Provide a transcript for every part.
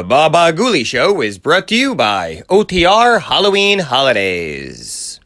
The Bah Ghoulie Show is brought to you by OTR Halloween Holidays.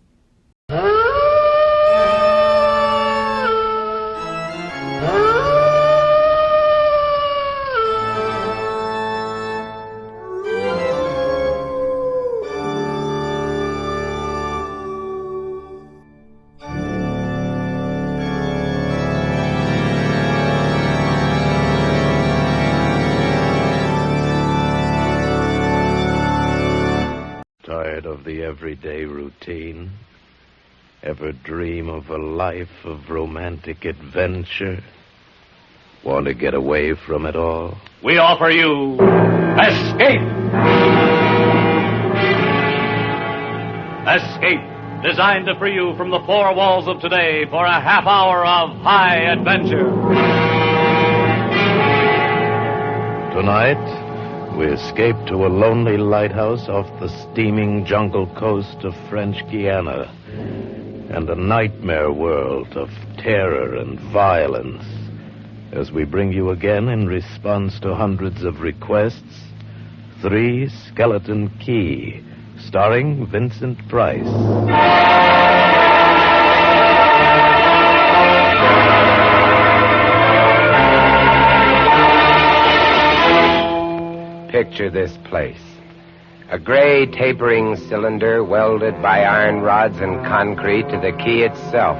Tired of the everyday routine? Ever dream of a life of romantic adventure? Want to get away from it all? We offer you Escape! Escape, designed to free you from the four walls of today for a half hour of high adventure. Tonight, we escape to a lonely lighthouse off the steaming jungle coast of French Guiana and a nightmare world of terror and violence as we bring you again, in response to hundreds of requests, Three Skeleton Key, starring Vincent Price. Picture this place. A gray tapering cylinder welded by iron rods and concrete to the key itself.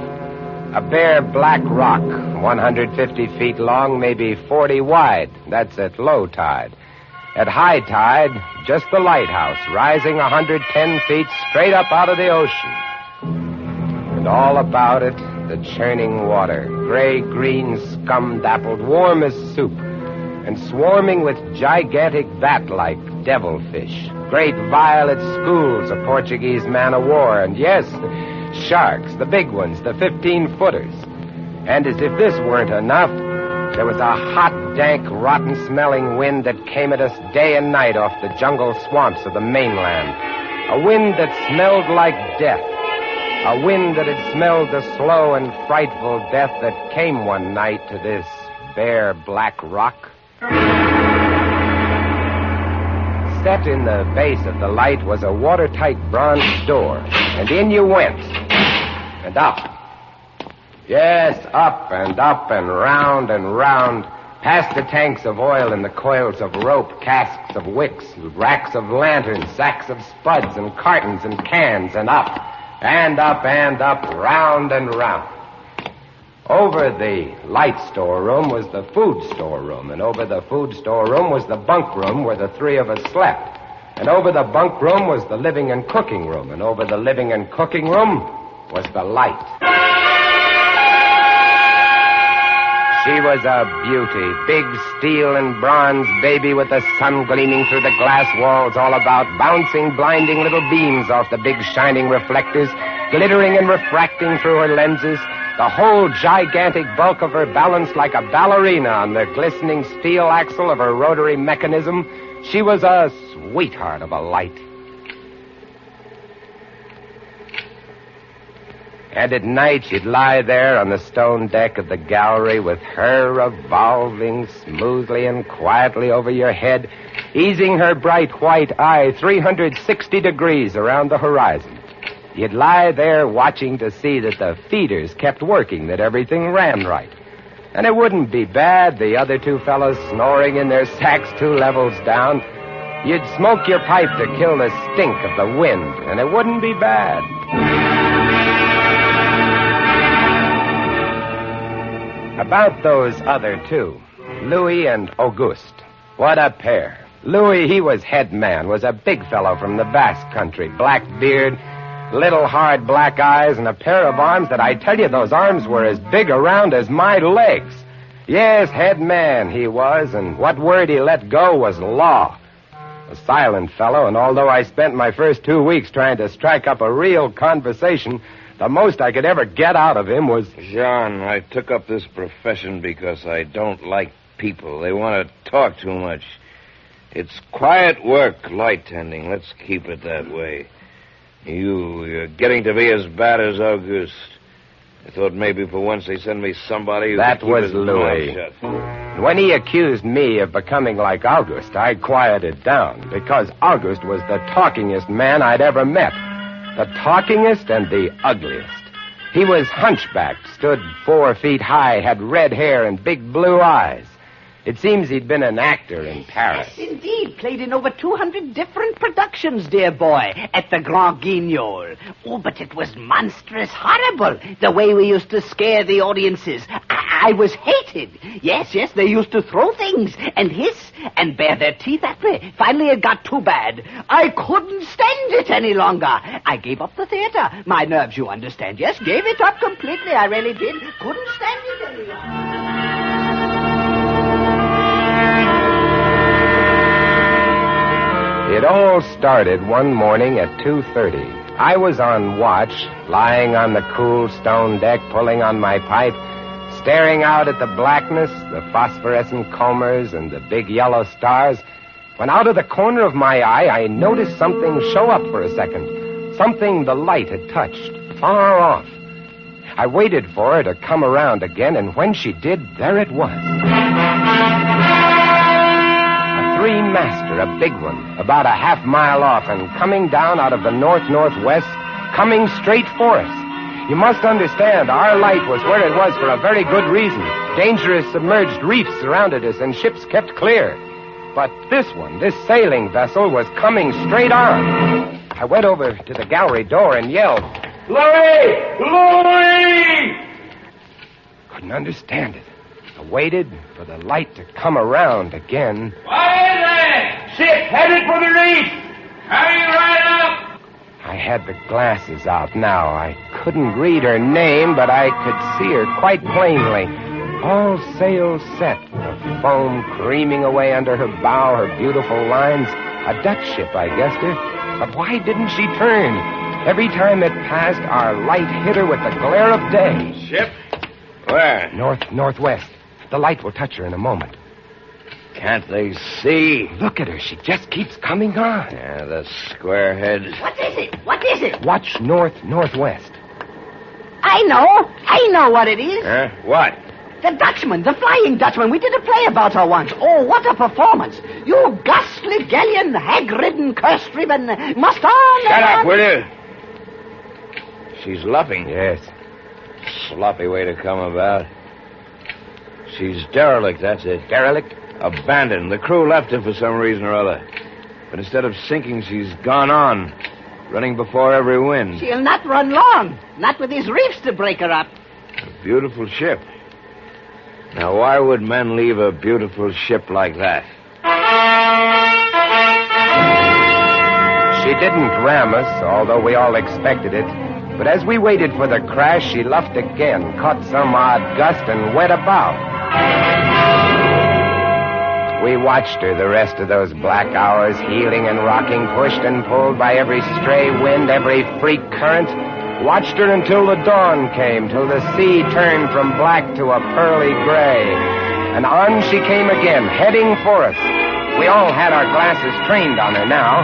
A bare black rock, 150 feet long, maybe 40 wide. That's at low tide. At high tide, just the lighthouse, rising 110 feet straight up out of the ocean. And all about it, the churning water, gray-green, scum-dappled, warm as soup, and swarming with gigantic bat-like devilfish, great violet schools of Portuguese man-o'-war, and yes, sharks, the big ones, the 15-footers. And as if this weren't enough, there was a hot, dank, rotten-smelling wind that came at us day and night off the jungle swamps of the mainland. A wind that smelled like death. A wind that had smelled the slow and frightful death that came one night to this bare black rock. Set in the base of the light was a watertight bronze door, and in you went, and up. Yes, up and round, past the tanks of oil and the coils of rope, casks of wicks, racks of lanterns, sacks of spuds and cartons and cans, and up, round and round. Over the light storeroom was the food storeroom, and over the food storeroom was the bunk room where the three of us slept. And over the bunk room was the living and cooking room, and over the living and cooking room was the light. She was a beauty, big steel and bronze baby with the sun gleaming through the glass walls all about, bouncing blinding little beams off the big shining reflectors, glittering and refracting through her lenses. The whole gigantic bulk of her balanced like a ballerina on the glistening steel axle of her rotary mechanism. She was a sweetheart of a light. And at night she'd lie there on the stone deck of the gallery with her revolving smoothly and quietly over your head, easing her bright white eye 360 degrees around the horizon. You'd lie there watching to see that the feeders kept working, that everything ran right. And it wouldn't be bad, the other two fellows snoring in their sacks 2 levels down. You'd smoke your pipe to kill the stink of the wind, and it wouldn't be bad. About those other two, Louis and Auguste. What a pair. Louis, he was head man, was a big fellow from the Basque country, black beard, little hard black eyes, and a pair of arms that I tell you, those arms were as big around as my legs. Yes, head man he was, and what word he let go was law. A silent fellow, and although I spent my first 2 weeks trying to strike up a real conversation, the most I could ever get out of him was... John, I took up this profession because I don't like people. They want to talk too much. It's quiet work, light tending. Let's keep it that way. You're getting to be as bad as Auguste. I thought maybe for once they'd send me somebody who That could keep was his Louis. mouth shut. When he accused me of becoming like August, I quieted down, because August was the talkingest man I'd ever met. The talkingest and the ugliest. He was hunchbacked, stood 4 feet high, had red hair and big blue eyes. It seems he'd been an actor in Paris. Yes, indeed. Played in over 200 different productions, dear boy, at the Grand Guignol. Oh, but it was monstrous horrible, the way we used to scare the audiences. I was hated. Yes, they used to throw things and hiss and bare their teeth at me. Finally, it got too bad. I couldn't stand it any longer. I gave up the theater. My nerves, you understand. Yes, gave it up completely. I really did. Couldn't stand it any longer. It all started one morning at 2:30. I was on watch, lying on the cool stone deck, pulling on my pipe, staring out at the blackness, the phosphorescent combers, and the big yellow stars, when out of the corner of my eye, I noticed something show up for a second. Something the light had touched, far off. I waited for her to come around again, and when she did, there it was. Three-master, a big one, about a half-mile off, and coming down out of the north-northwest, coming straight for us. You must understand, our light was where it was for a very good reason. Dangerous submerged reefs surrounded us, and ships kept clear. But this one, this sailing vessel, was coming straight on. I went over to the gallery door and yelled, "Louis! Louis!" Couldn't understand it. I waited for the light to come around again. Ship headed for the reef! Hurry right up! I had the glasses out now. I couldn't read her name, but I could see her quite plainly. All sails set, the foam creaming away under her bow, her beautiful lines. A Dutch ship, I guessed her. But why didn't she turn? Every time it passed, our light hit her with the glare of day. Ship? Where? Northwest. The light will touch her in a moment. Can't they see? Look at her. She just keeps coming on. Yeah, the squarehead. What is it? What is it? Watch northwest. I know what it is. Huh? What? The Dutchman, the Flying Dutchman. We did a play about her once. Oh, what a performance. You ghastly galleon, hag-ridden, curse-driven, must on. Shut up, will you? She's luffing. Yes. Sloppy way to come about. She's derelict, that's it. Derelict? Abandoned. The crew left her for some reason or other. But instead of sinking, she's gone on, running before every wind. She'll not run long. Not with these reefs to break her up. A beautiful ship. Now, why would men leave a beautiful ship like that? She didn't ram us, although we all expected it. But as we waited for the crash, she luffed again, caught some odd gust, and went about. We watched her the rest of those black hours, heeling and rocking, pushed and pulled by every stray wind, every freak current. Watched her until the dawn came, till the sea turned from black to a pearly gray. And on she came again, heading for us. We all had our glasses trained on her now.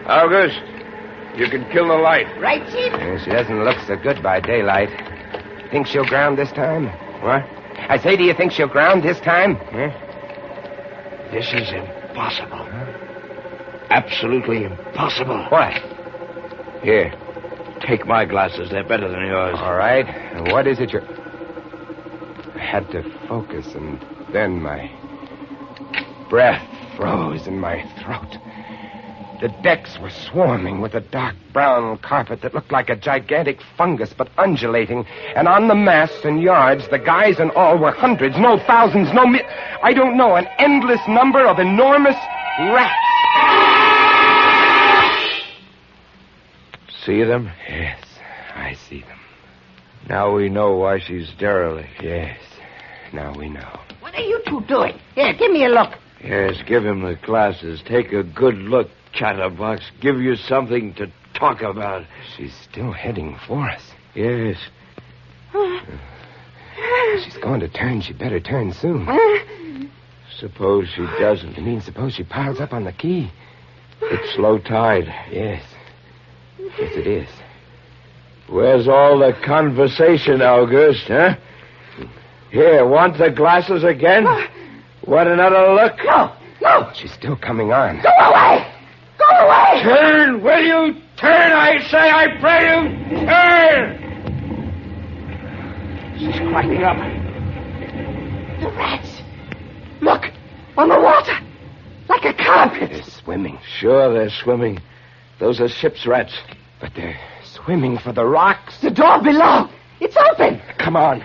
August, you can kill the light. Right, Chief? She doesn't look so good by daylight. Think she'll ground this time? What? I say, do you think she'll ground this time? Huh? This is impossible. Absolutely impossible. What? Here, take my glasses. They're better than yours. All right. And what is it you're... I had to focus, and then my breath froze in my throat. The decks were swarming with a dark brown carpet that looked like a gigantic fungus, but undulating. And on the masts and yards, the guys and all were hundreds, no thousands, I don't know, an endless number of enormous rats. See them? Yes, I see them. Now we know why she's derelict. Yes, now we know. What are you two doing? Here, give me a look. Yes, give him the glasses. Take a good look, chatterbox. Give you something to talk about. She's still heading for us. Yes. She's going to turn. She better turn soon. Suppose she doesn't. You mean suppose she piles up on the quay? It's low tide. Yes. Yes, it is. Where's all the conversation, August, huh? Here, want the glasses again? Want another look? No. She's still coming on. Go away. Go away. Turn, will you? Turn, I say, I pray you. Turn! She's climbing up. The rats. Look, on the water. Like a carpet. They're swimming. Sure, they're swimming. Those are ship's rats. But they're swimming for the rocks. The door below. It's open. Come on.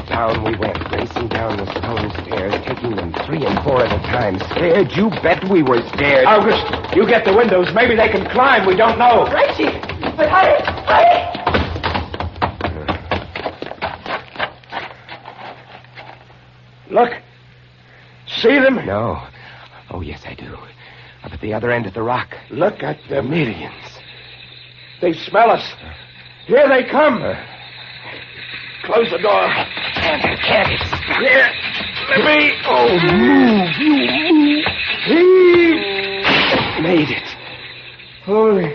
Down we went, racing down the stone stairs, taking them 3 and 4 at a time. Scared? You bet we were scared. August, you get the windows. Maybe they can climb. We don't know. Right, Chief. But hurry. Look. See them? No. Oh, yes, I do. Up at the other end of the rock. Look at them. Millions. They smell us. Here they come. Close the door. Can't. Here. Let me. Oh, move. You move. Heave. Made it. Holy.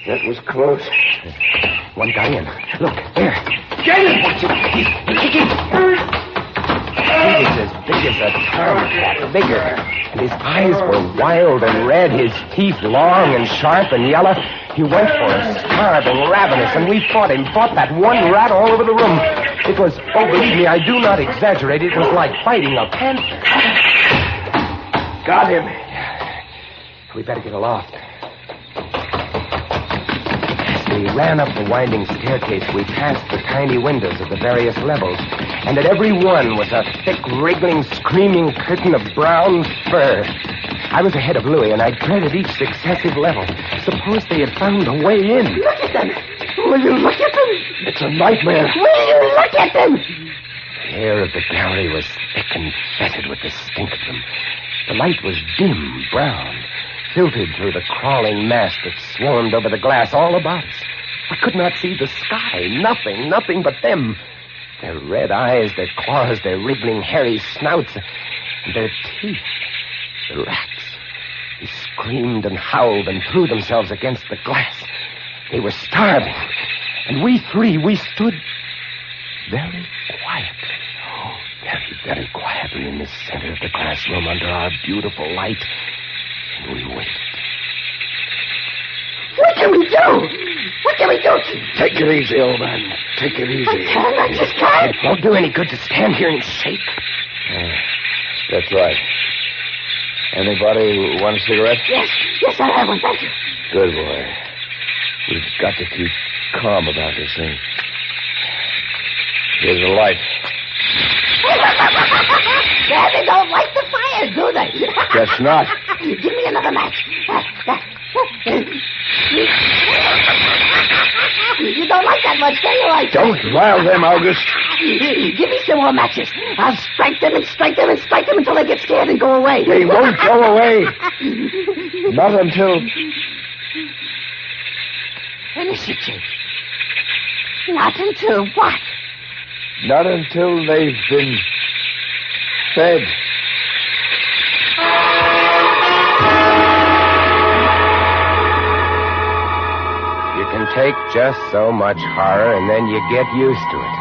That was close. One guy in. Look, there. Get him! Watch it. He's kicking. He was as big as a tomcat, bigger. And his eyes were wild and red, his teeth long and sharp and yellow. He went for us, starving, ravenous, and we fought him, fought that one rat all over the room. It was, oh, believe me, I do not exaggerate, it was like fighting a panther. Got him. We better get aloft. As we ran up the winding staircase, we passed the tiny windows of the various levels, and at every one was a thick, wriggling, screaming curtain of brown fur. I was ahead of Louis, and I dreaded each successive level. Suppose they had found a way in. Look at them. Will you look at them? It's a nightmare. Will you look at them? The air of the gallery was thick and fetid with the stink of them. The light was dim, brown, filtered through the crawling mass that swarmed over the glass all about us. I could not see the sky. Nothing but them. Their red eyes, their claws, their wriggling, hairy snouts, and their teeth. The rats. They screamed and howled and threw themselves against the glass. They were starving. And we three, we stood very quietly. Oh, very quietly in the center of the classroom under our beautiful light. And we waited. What can we do? What can we do? Take it easy, old man. Take it easy. I just can't. It won't do any good to stand here and shake. That's right. Anybody want a cigarette? Yes, I'll have one, thank you. Good boy. We've got to keep calm about this thing. Here's the light. They don't light the fire, do they? Guess not. Give me another match. You don't like that much, do you? Don't rile them, August. Give me some more matches. I'll strike them until they get scared and go away. They won't go away. Not until... Finish it, Chief. Not until what? Not until they've been fed. You can take just so much horror, and then you get used to it.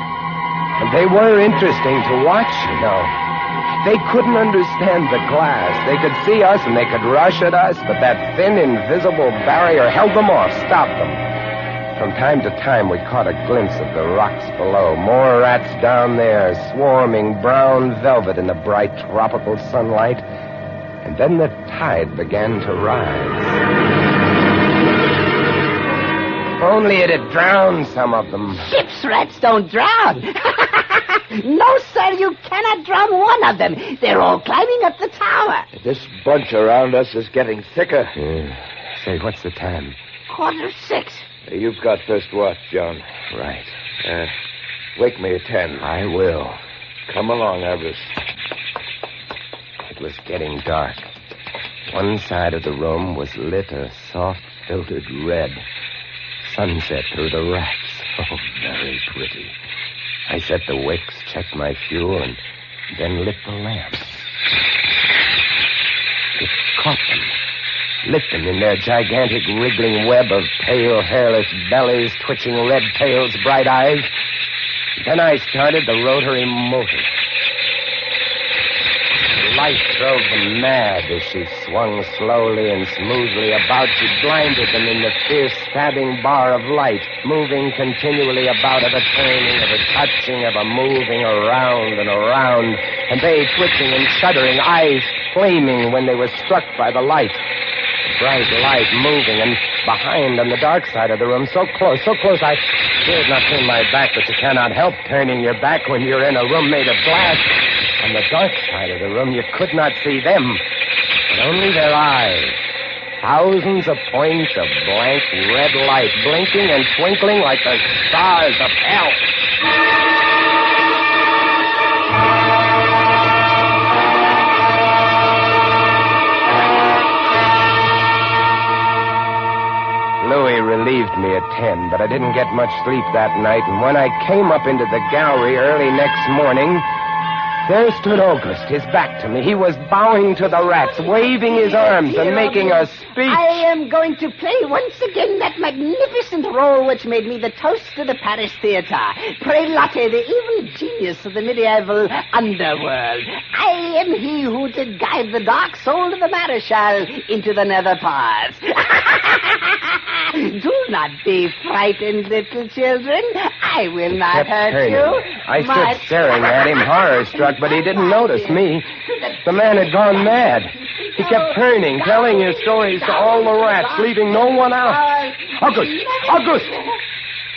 And they were interesting to watch, you know. They couldn't understand the glass. They could see us, and they could rush at us, but that thin, invisible barrier held them off, stopped them. From time to time, we caught a glimpse of the rocks below. More rats down there, swarming brown velvet in the bright tropical sunlight. And then the tide began to rise. If only it had drowned some of them. Ship's rats don't drown. No, sir, you cannot drown one of them. They're all climbing up the tower. This bunch around us is getting thicker. Say, what's the time? 6:15. You've got first watch, John. Right. Wake me at 10. I will. Come along, August. It was getting dark. One side of the room was lit a soft, filtered red. Sunset through the racks. Oh, very pretty. I set the wicks, checked my fuel, and then lit the lamp. It caught them. Lit them in their gigantic wriggling web of pale, hairless bellies, twitching red tails, bright eyes. Then I started the rotary motor. The light drove them mad as she swung slowly and smoothly about. She blinded them in the fierce stabbing bar of light, moving continually about, of a turning, of a touching, of a moving around and around, and they twitching and shuddering, eyes flaming when they were struck by the light. The bright light moving, and behind on the dark side of the room, so close, I dared not turn my back, but you cannot help turning your back when you're in a room made of glass. On the dark side of the room, you could not see them, but only their eyes. Thousands of points of blank red light, blinking and twinkling like the stars of hell. Louis relieved me at 10, but I didn't get much sleep that night, and when I came up into the gallery early next morning, there stood August, his back to me. He was bowing to the rats, waving his arms and making a speech. I am going to play once again that magnificent role which made me the toast of the Paris theater. Prelate, the evil genius of the medieval underworld. I am he who did guide the dark soul of the Marechal into the nether paths. Do not be frightened, little children. I will not hurt you. I stood staring at him, horror-struck, but he didn't notice me. The man had gone mad. He kept turning, telling his stories to all the rats, leaving no one out. August!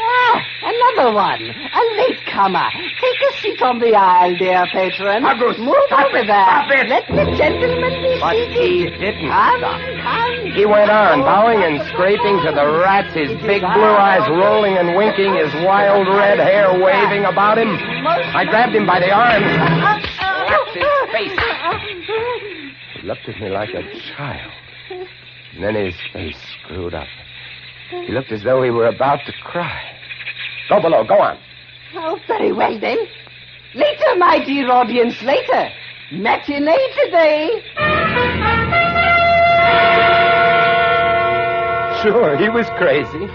Ah, another one. A latecomer. Take a seat on the aisle, dear patron. August, move over there. Stop it. Let the gentleman be But seated. he didn't stop. Come. He went on, bowing and scraping to the rats, his big blue eyes rolling and winking, his wild red hair waving about him. I grabbed him by the arms and slapped his face. He looked at me like a child. And then his face screwed up. He looked as though he were about to cry. Go below, go on. Oh, very well, then. Later, my dear audience, later. Matinee today. Sure, he was crazy.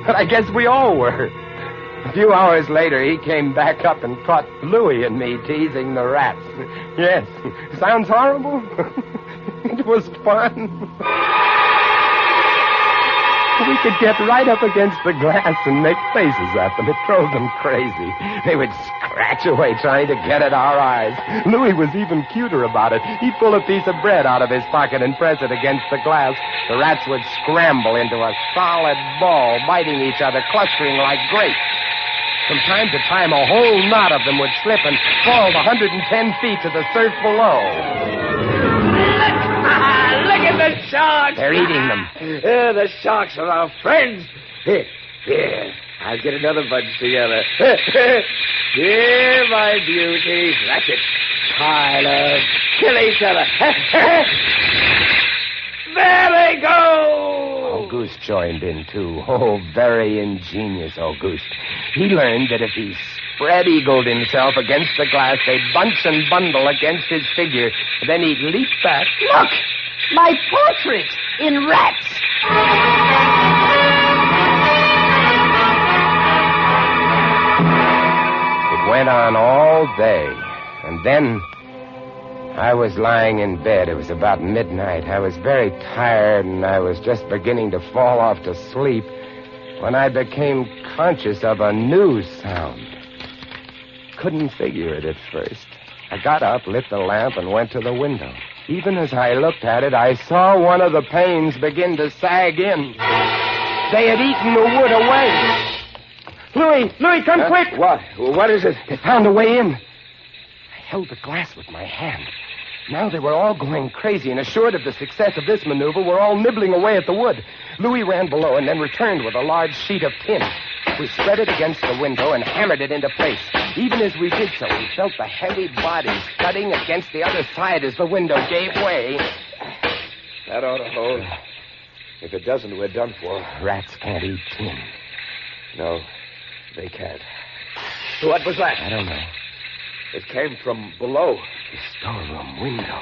But I guess we all were. A few hours later, he came back up and caught Louis and me teasing the rats. Yes, sounds horrible. It was fun. We could get right up against the glass and make faces at them. It drove them crazy. They would scratch away trying to get at our eyes. Louis was even cuter about it. He'd pull a piece of bread out of his pocket and press it against the glass. The rats would scramble into a solid ball, biting each other, clustering like grapes. From time to time, a whole knot of them would slip and fall 110 feet to the surf below. Look at the sharks! They're eating them. The sharks are our friends. Here, I'll get another bunch together. Here, my beauties. That's it. Tyler, kill each other. There they go! Auguste joined in, too. Oh, very ingenious Auguste. He learned that if he spread-eagled himself against the glass, they'd bunch and bundle against his figure. Then he'd leap back. Look! My portrait in rats. It went on all day. And then I was lying in bed. It was about midnight. I was very tired, and I was just beginning to fall off to sleep when I became conscious of a new sound. Couldn't figure it at first. I got up, lit the lamp, and went to the window. Even as I looked at it, I saw one of the panes begin to sag in. They had eaten the wood away. Louis, come quick! What is it? They found a way in. I held the glass with my hand. Now they were all going crazy, and assured of the success of this maneuver, were all nibbling away at the wood. Louis ran below and then returned with a large sheet of tin. We spread it against the window and hammered it into place. Even as we did so, we felt the heavy body thudding against the other side as the window gave way. That ought to hold. If it doesn't, we're done for. Rats can't eat tin. No, they can't. What was that? I don't know. It came from below. The storeroom window.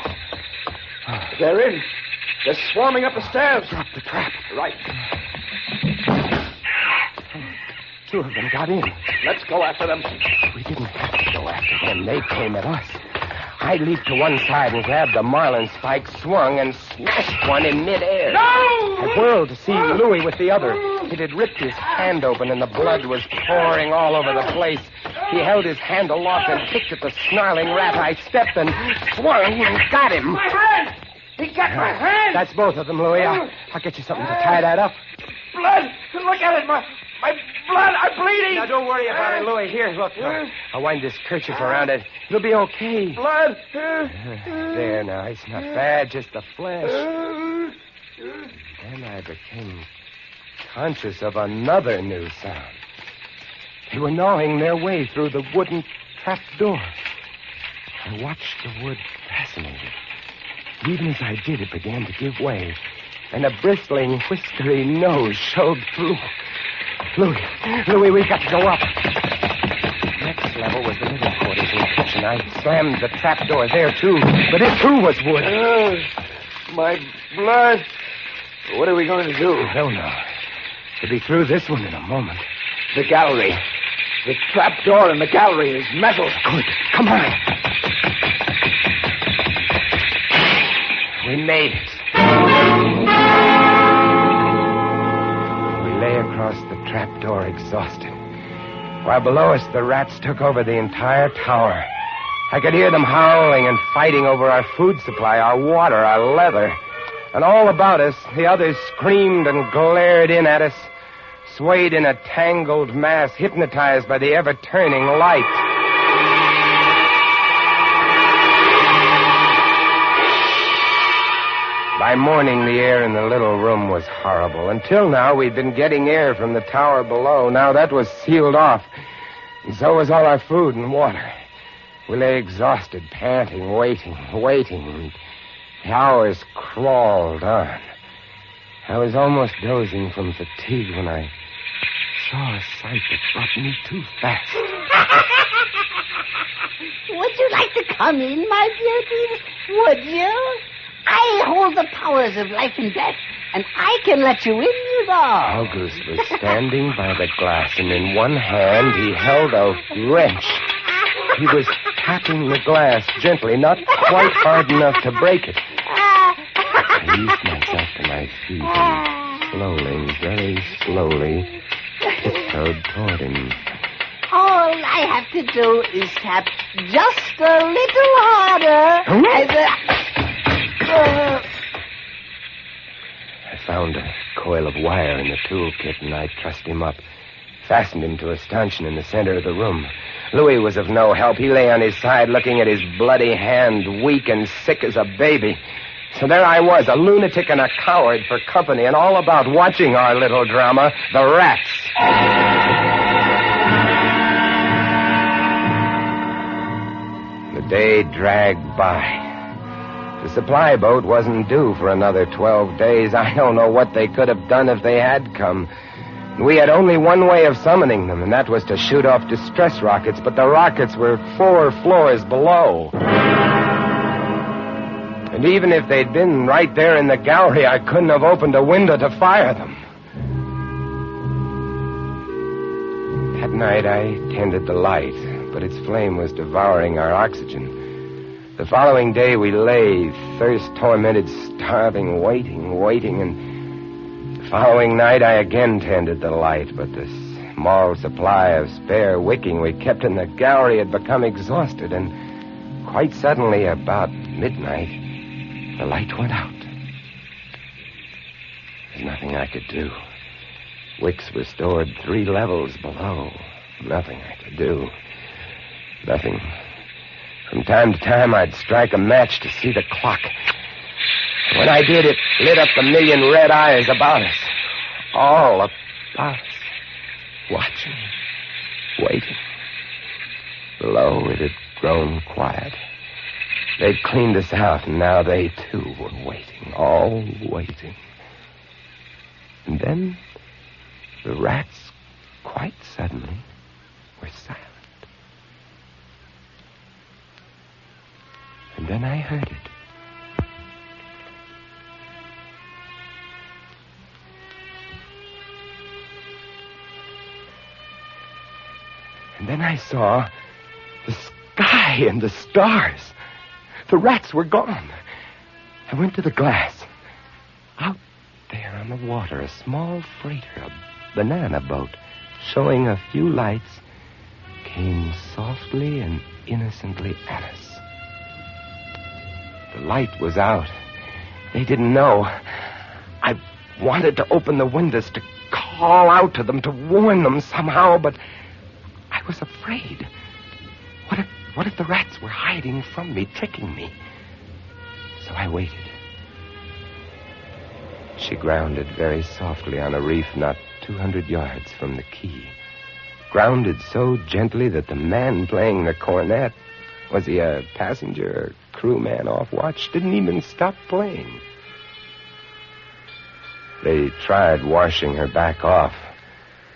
They're in. They're swarming up the stairs. Drop the trap. Right. Two of them got in. Let's go after them. We didn't have to go after them. They came at us. I leaped to one side and grabbed a marlin spike, swung, and smashed one in midair. No! I whirled to see Louis with the other. It had ripped his hand open, and the blood was pouring all over the place. He held his hand aloft and kicked at the snarling rat. I stepped and swung and got him. My hand! He got my hand! That's both of them, Louis. I'll get you something to tie that up. Blood! Look at it! My blood! I'm bleeding! Now, don't worry about it, Louis. Here, look. I'll wind this kerchief around it. It'll be okay. Blood! There, now. It's not bad, just the flesh. Then I became conscious of another new sound. They were gnawing their way through the wooden trap door. I watched the wood fascinated. Even as I did, it began to give way, and a bristling, whiskery nose showed through. Louis, we've got to go up. Next level was the living quarters in the kitchen. I slammed the trap door there, too, but it, too, was wood. My blood! What are we going to do? I don't know. We'll be through this one in a moment. The gallery. The trap door in the gallery is metal. Good. Come on. We made it. We lay across the trap door exhausted, while below us the rats took over the entire tower. I could hear them howling and fighting over our food supply, our water, our leather. And all about us, the others screamed and glared in at us, swayed in a tangled mass, hypnotized by the ever-turning light. By morning, the air in the little room was horrible. Until now, we'd been getting air from the tower below. Now that was sealed off, and so was all our food and water. We lay exhausted, panting, waiting. And the hours crawled on. I was almost dozing from fatigue when I saw a sight that brought me too fast. Would you like to come in, my beauty? Would you? I hold the powers of life and death, and I can let you in, you know. August was standing by the glass, and in one hand he held a wrench. He was tapping the glass gently, not quite hard enough to break it. I eased myself to my feet and slowly, very slowly, tiptoed toward him. All I have to do is tap just a little harder. I found a coil of wire in the toolkit, and I trussed him up, fastened him to a stanchion in the center of the room. Louis was of no help. He lay on his side, looking at his bloody hand, weak and sick as a baby. So there I was, a lunatic and a coward for company, and all about watching our little drama, the rats. The day dragged by. The supply boat wasn't due for another 12 days. I don't know what they could have done if they had come. We had only one way of summoning them, and that was to shoot off distress rockets, but the rockets were 4 floors below. And even if they'd been right there in the gallery, I couldn't have opened a window to fire them. That night, I tended the light, but its flame was devouring our oxygen. The following day, we lay, thirst-tormented, starving, waiting, and the following night, I again tended the light, but the small supply of spare wicking we kept in the gallery had become exhausted, and quite suddenly, about midnight, the light went out. There's nothing I could do. Wicks were stored 3 levels below. Nothing I could do. Nothing. From time to time, I'd strike a match to see the clock. When I did, it lit up the million red eyes about us. All about us. Watching. Waiting. Below, it had grown quiet. They'd cleaned us out, and now they, too, were waiting. All waiting. And then, the rats, quite suddenly, were silent. And then I heard it. And then I saw the sky and the stars. The rats were gone. I went to the glass. Out there on the water, a small freighter, a banana boat, showing a few lights, came softly and innocently at us. The light was out. They didn't know. I wanted to open the windows to call out to them, to warn them somehow, but I was afraid. What if the rats were hiding from me, tricking me? So I waited. She grounded very softly on a reef not 200 yards from the quay. Grounded so gently that the man playing the cornet, was he a passenger or crewman off watch, didn't even stop playing. They tried washing her back off.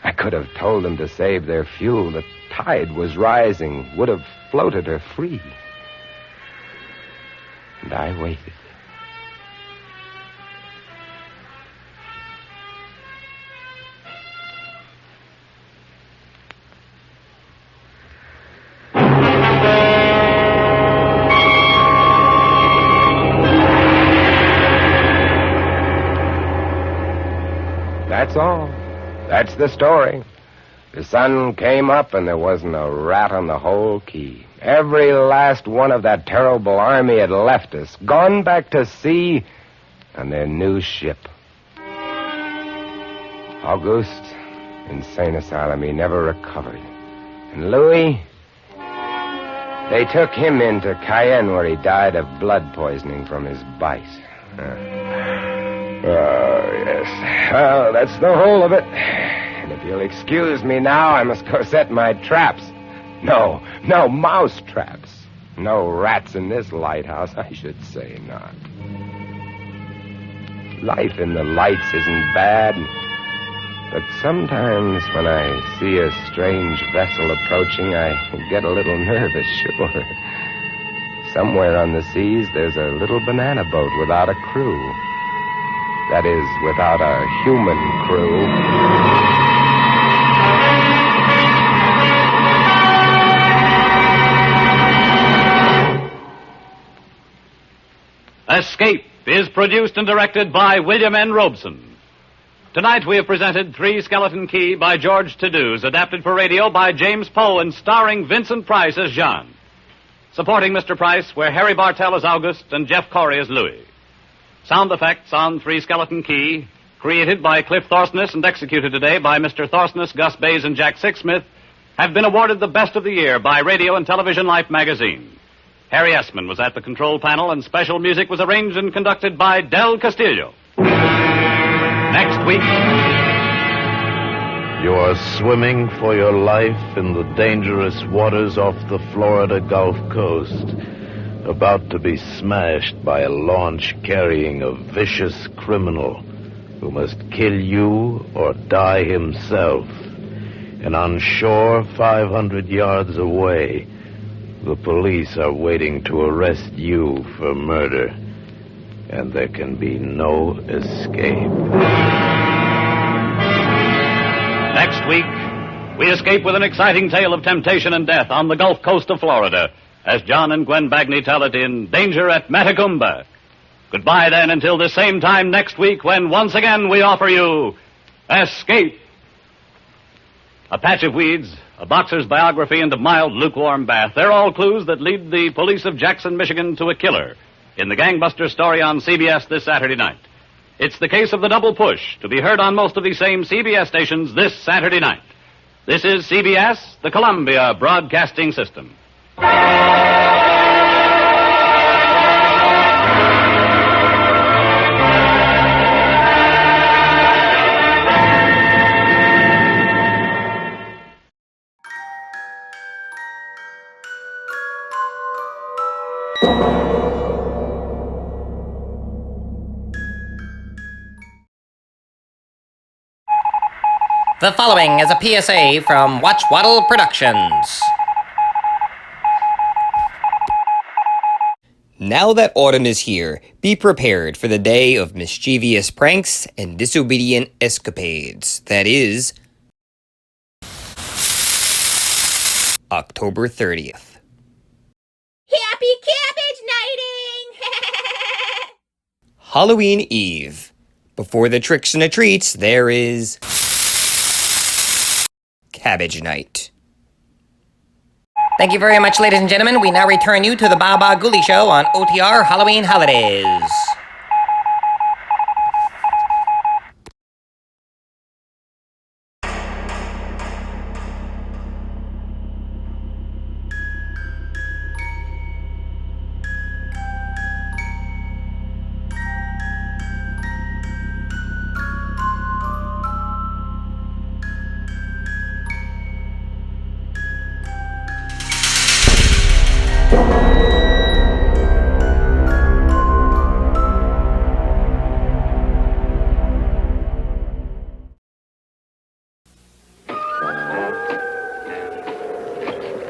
I could have told them to save their fuel. The tide was rising, would have floated her free. And I waited. That's all. That's the story. The sun came up and there wasn't a rat on the whole quay. Every last one of that terrible army had left us, gone back to sea on their new ship. Auguste, insane asylum, he never recovered. And Louis, they took him into Cayenne where he died of blood poisoning from his bite. Oh, yes. Well, that's the whole of it. And if you'll excuse me now, I must go set my traps. No mouse traps. No rats in this lighthouse, I should say not. Life in the lights isn't bad, but sometimes when I see a strange vessel approaching, I get a little nervous, sure. Somewhere on the seas, there's a little banana boat without a crew. That is, without a human crew. Escape is produced and directed by William N. Robeson. Tonight we have presented Three Skeleton Key by George Tadouz, adapted for radio by James Poe and starring Vincent Price as Jean. Supporting Mr. Price were Harry Bartell as August and Jeff Corey as Louis. Sound effects on Three Skeleton Key, created by Cliff Thorsness and executed today by Mr. Thorsness, Gus Bays, and Jack Sixsmith, have been awarded the Best of the Year by Radio and Television Life magazine. Harry Essman was at the control panel, and special music was arranged and conducted by Del Castillo. Next week... You are swimming for your life in the dangerous waters off the Florida Gulf Coast, about to be smashed by a launch carrying a vicious criminal who must kill you or die himself. And on shore, 500 yards away, the police are waiting to arrest you for murder. And there can be no escape. Next week, we escape with an exciting tale of temptation and death on the Gulf Coast of Florida, as John and Gwen Bagney tell it in Danger at Matagumba. Goodbye, then, until the same time next week when once again we offer you Escape. A patch of weeds, a boxer's biography, and a mild, lukewarm bath. They're all clues that lead the police of Jackson, Michigan to a killer in the gangbuster story on CBS this Saturday night. It's the case of the double push, to be heard on most of these same CBS stations this Saturday night. This is CBS, the Columbia Broadcasting System. The following is a PSA from Watchwaddle Productions. Now that autumn is here, be prepared for the day of mischievous pranks and disobedient escapades. That is, October 30th. Happy cabbage nighting! Halloween Eve. Before the tricks and the treats, there is Cabbage Night. Thank you very much, ladies and gentlemen. We now return you to the Bah Ghoulie Show on OTR Halloween Holidays.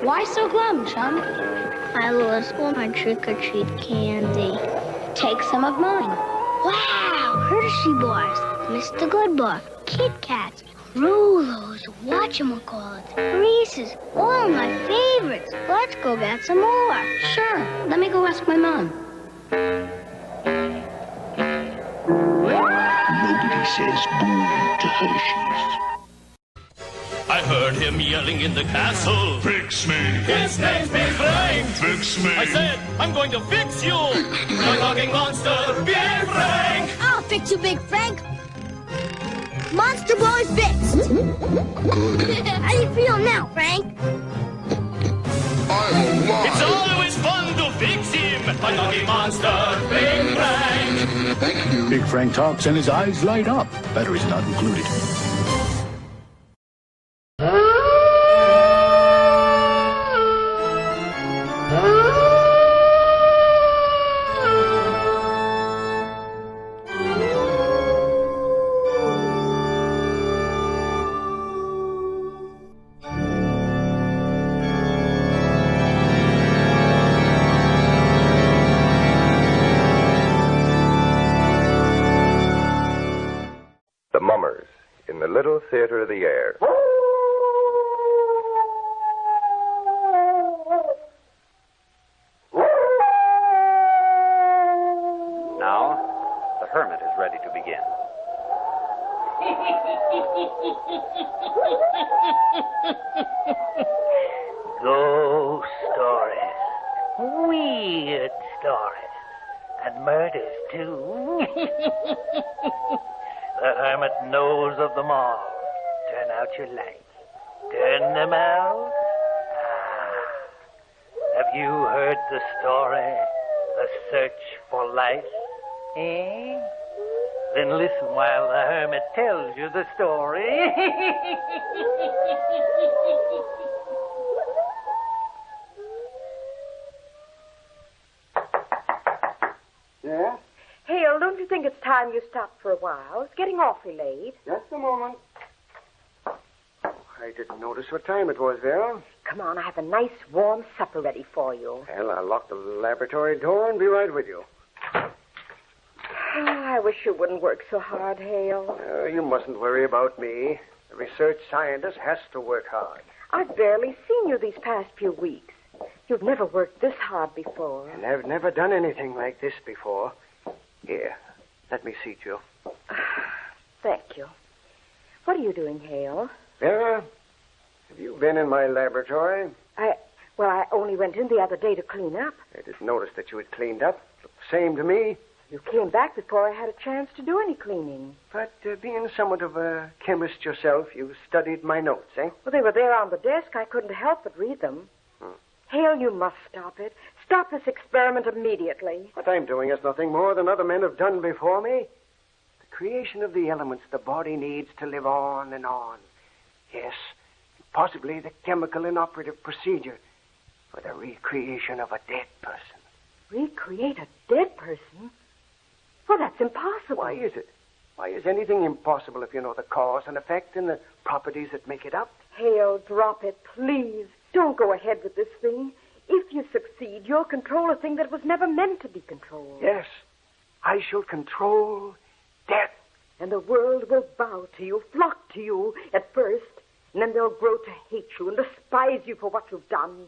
Why so glum, chum? I lost all my trick-or-treat candy. Take some of mine. Wow! Hershey bars, Mr. Goodbar, Kit Kats, Rulos, whatchamacallits, Reese's, all my favorites. Let's go get some more. Sure. Let me go ask my mom. Nobody says boo to Hershey's. I heard him yelling in the castle. Fix me. His name's Big Frank. Fix me. I said, I'm going to fix you. The talking monster, Big Frank. I'll fix you, Big Frank. Monster Boy fixed. How do you feel now, Frank? I'm alive. It's always fun to fix him. My talking monster, Big Frank. Thank you. Big Frank talks and his eyes light up. Batteries not included. The Mummers in the Little Theater of the Air. Now, the Hermit is ready to begin. Ghost stories. Weird stories. And murders, too. The Hermit knows of them all. Turn out your lights. Turn them out. Have you heard the story? The search for life? Eh? Then listen while the Hermit tells you the story. Yeah? Hale, don't you think it's time you stopped for a while? It's getting awfully late. Just a moment. I didn't notice what time it was, Vera. Come on, I have a nice warm supper ready for you. Well, I'll lock the laboratory door and be right with you. Oh, I wish you wouldn't work so hard, Hale. You mustn't worry about me. A research scientist has to work hard. I've barely seen you these past few weeks. You've never worked this hard before. And I've never done anything like this before. Here, let me seat you. Thank you. What are you doing, Hale? Vera, have you been in my laboratory? I only went in the other day to clean up. I didn't notice that you had cleaned up. Looked the same to me. You came back before I had a chance to do any cleaning. But being somewhat of a chemist yourself, you studied my notes, eh? Well, they were there on the desk. I couldn't help but read them. Hale, you must stop it. Stop this experiment immediately. What I'm doing is nothing more than other men have done before me. The creation of the elements the body needs to live on and on. Yes, possibly the chemical inoperative procedure for the recreation of a dead person. Recreate a dead person? Well, that's impossible. Why is it? Why is anything impossible if you know the cause and effect and the properties that make it up? Hale, drop it, please. Don't go ahead with this thing. If you succeed, you'll control a thing that was never meant to be controlled. Yes, I shall control death. And the world will bow to you, flock to you at first. And then they'll grow to hate you and despise you for what you've done.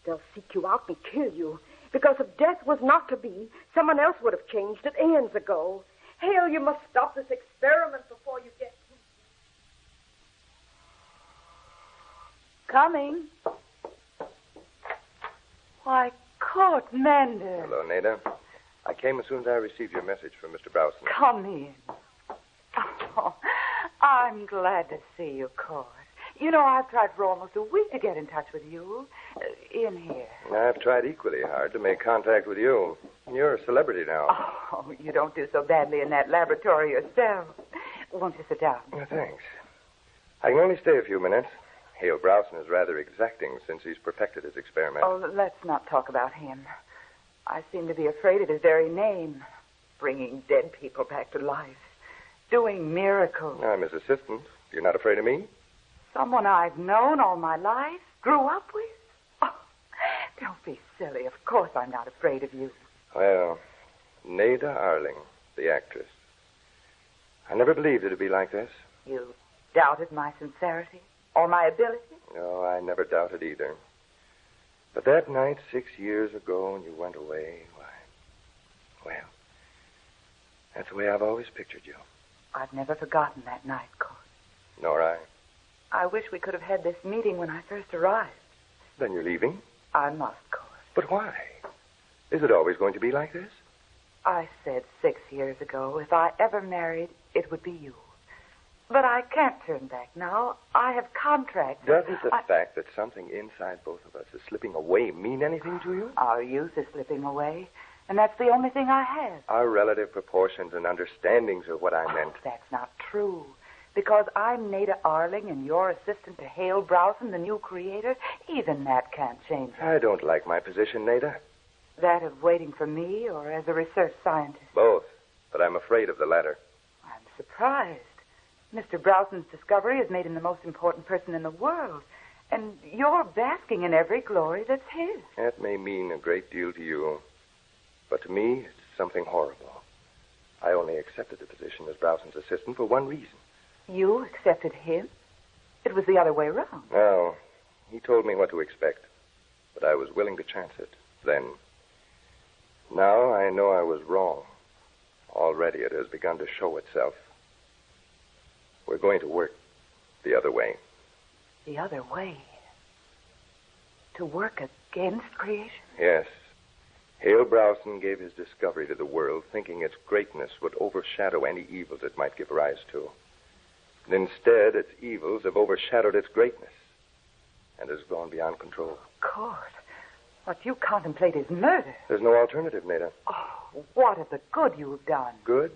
They'll seek you out and kill you. Because if death was not to be, someone else would have changed it aeons ago. Hale, you must stop this experiment before you get... Coming. Why, Court Mander. Hello, Nada. I came as soon as I received your message from Mr. Browson. Come in. Oh, I'm glad to see you, Court. You know, I've tried for almost a week to get in touch with you. In here. I've tried equally hard to make contact with you. You're a celebrity now. Oh, you don't do so badly in that laboratory yourself. Won't you sit down? Thanks. I can only stay a few minutes. Hale Browson is rather exacting since he's perfected his experiment. Oh, let's not talk about him. I seem to be afraid of his very name. Bringing dead people back to life. Doing miracles. I'm his assistant. You're not afraid of me? Someone I've known all my life, grew up with? Oh, don't be silly. Of course I'm not afraid of you. Well, Nada Arling, the actress. I never believed it'd be like this. You doubted my sincerity or my ability? No, I never doubted either. But that night 6 years ago when you went away, well, that's the way I've always pictured you. I've never forgotten that night, Court. Nor I. I wish we could have had this meeting when I first arrived. Then you're leaving? I must, Court. But why? Is it always going to be like this? I said 6 years ago, if I ever married, it would be you. But I can't turn back now. I have contracts. Doesn't the fact that something inside both of us is slipping away mean anything to you? Our youth is slipping away, and that's the only thing I have. Our relative proportions and understandings are what I meant. That's not true. Because I'm Nada Arling and your assistant to Hale Browson, the new creator, even that can't change it. I don't like my position, Nada. That of waiting for me or as a research scientist? Both, but I'm afraid of the latter. I'm surprised. Mr. Browson's discovery has made him the most important person in the world, and you're basking in every glory that's his. That may mean a great deal to you, but to me, it's something horrible. I only accepted the position as Browson's assistant for one reason. You accepted him? It was the other way around. No, he told me what to expect, but I was willing to chance it then. Now I know I was wrong. Already it has begun to show itself. We're going to work the other way. The other way? To work against creation? Yes. Hale Browson gave his discovery to the world, thinking its greatness would overshadow any evils it might give rise to. And instead, its evils have overshadowed its greatness and has gone beyond control. Court, what you contemplate is murder. There's no alternative, Nada. Oh, what of the good you've done? Good?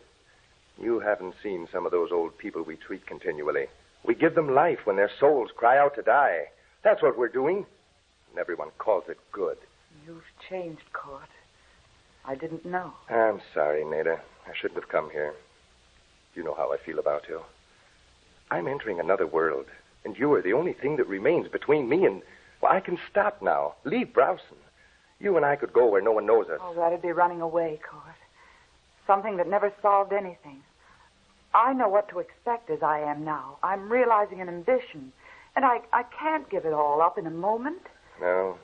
You haven't seen some of those old people we treat continually. We give them life when their souls cry out to die. That's what we're doing. And everyone calls it good. You've changed, Court. I didn't know. I'm sorry, Nada. I shouldn't have come here. You know how I feel about you. I'm entering another world, and you are the only thing that remains between me and... Well, I can stop now. Leave Browson. You and I could go where no one knows us. Oh, that'd be running away, Court. Something that never solved anything. I know what to expect as I am now. I'm realizing an ambition, and I can't give it all up in a moment. No.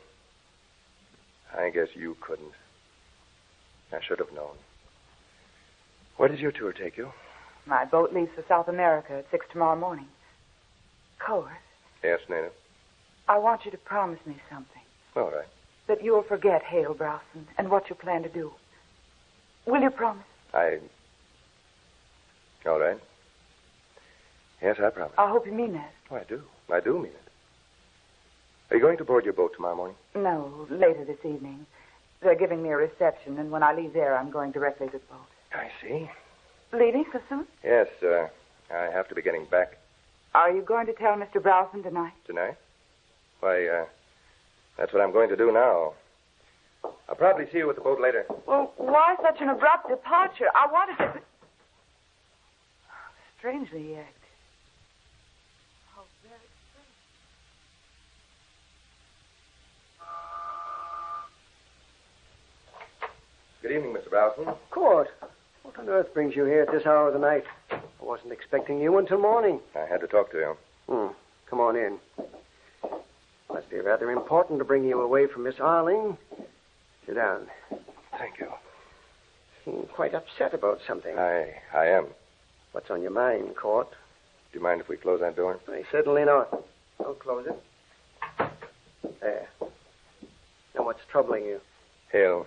I guess you couldn't. I should have known. Where does your tour take you? My boat leaves for South America at 6 tomorrow morning. Court. Yes, Nada? I want you to promise me something. All right. That you'll forget Hale Browson and what you plan to do. Will you promise? All right. Yes, I promise. I hope you mean that. Oh, I do. I do mean it. Are you going to board your boat tomorrow morning? No, later this evening. They're giving me a reception, and when I leave there, I'm going directly to the boat. I see. Leaving so soon? Yes, I have to be getting back. Are you going to tell Mr. Browson tonight? Tonight? Why, that's what I'm going to do now. I'll probably see you at the boat later. Well, why such an abrupt departure? I wanted to... Strangely he acted. How very strange. Good evening, Mr. Browson. Court, what on earth brings you here at this hour of the night? I wasn't expecting you until morning. I had to talk to you. Come on in. Must be rather important to bring you away from Miss Arling. Sit down. Thank you. Seem quite upset about something. I am. What's on your mind, Court? Do you mind if we close that door? Certainly not. I'll close it. There. Now, what's troubling you? Hale,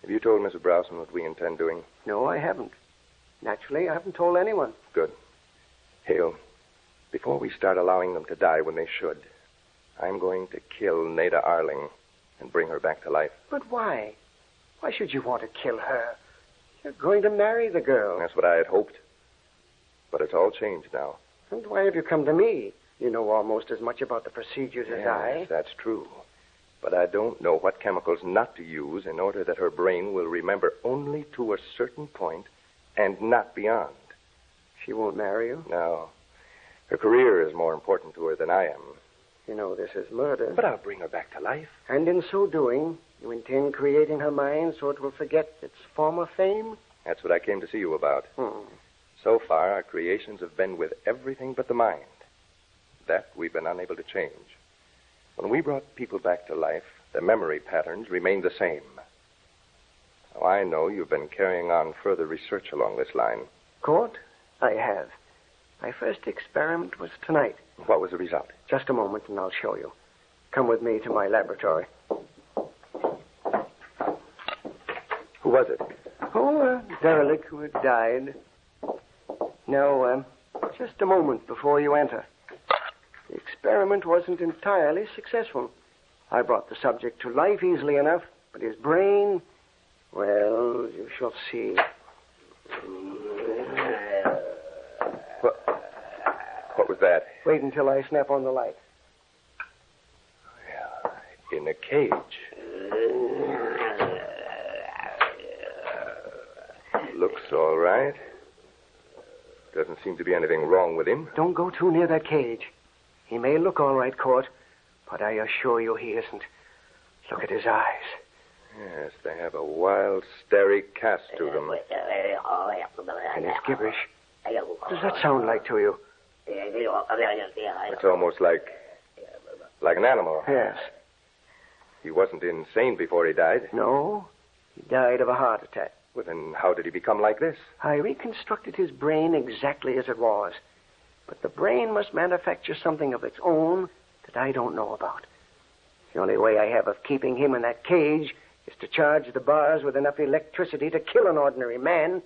have you told Mrs. Browson what we intend doing? No, I haven't. Naturally, I haven't told anyone. Good. Hale, before we start allowing them to die when they should, I'm going to kill Nada Arling and bring her back to life. But why? Why should you want to kill her? You're going to marry the girl. That's what I had hoped. But it's all changed now. And why have you come to me? You know almost as much about the procedures as I. Yes, that's true. But I don't know what chemicals not to use in order that her brain will remember only to a certain point and not beyond. She won't marry you? No. Her career is more important to her than I am. You know, this is murder. But I'll bring her back to life. And in so doing, you intend creating her mind so it will forget its former fame? That's what I came to see you about. So far, our creations have been with everything but the mind. That we've been unable to change. When we brought people back to life, their memory patterns remained the same. Now, I know you've been carrying on further research along this line. Court, I have. My first experiment was tonight. What was the result? Just a moment, and I'll show you. Come with me to my laboratory. Who was it? Oh, a derelict who had died. Now, just a moment before you enter. The experiment wasn't entirely successful. I brought the subject to life easily enough, but his brain, well, you shall see. What was that? Wait until I snap on the light. Yeah, in a cage. Looks all right. Doesn't seem to be anything wrong with him. Don't go too near that cage. He may look all right, Court, but I assure you he isn't. Look at his eyes. Yes, they have a wild, starry cast to them. And it's gibberish. What does that sound like to you? It's almost like an animal. Yes. He wasn't insane before he died. No, he died of a heart attack. Well, then how did he become like this? I reconstructed his brain exactly as it was. But the brain must manufacture something of its own that I don't know about. The only way I have of keeping him in that cage is to charge the bars with enough electricity to kill an ordinary man.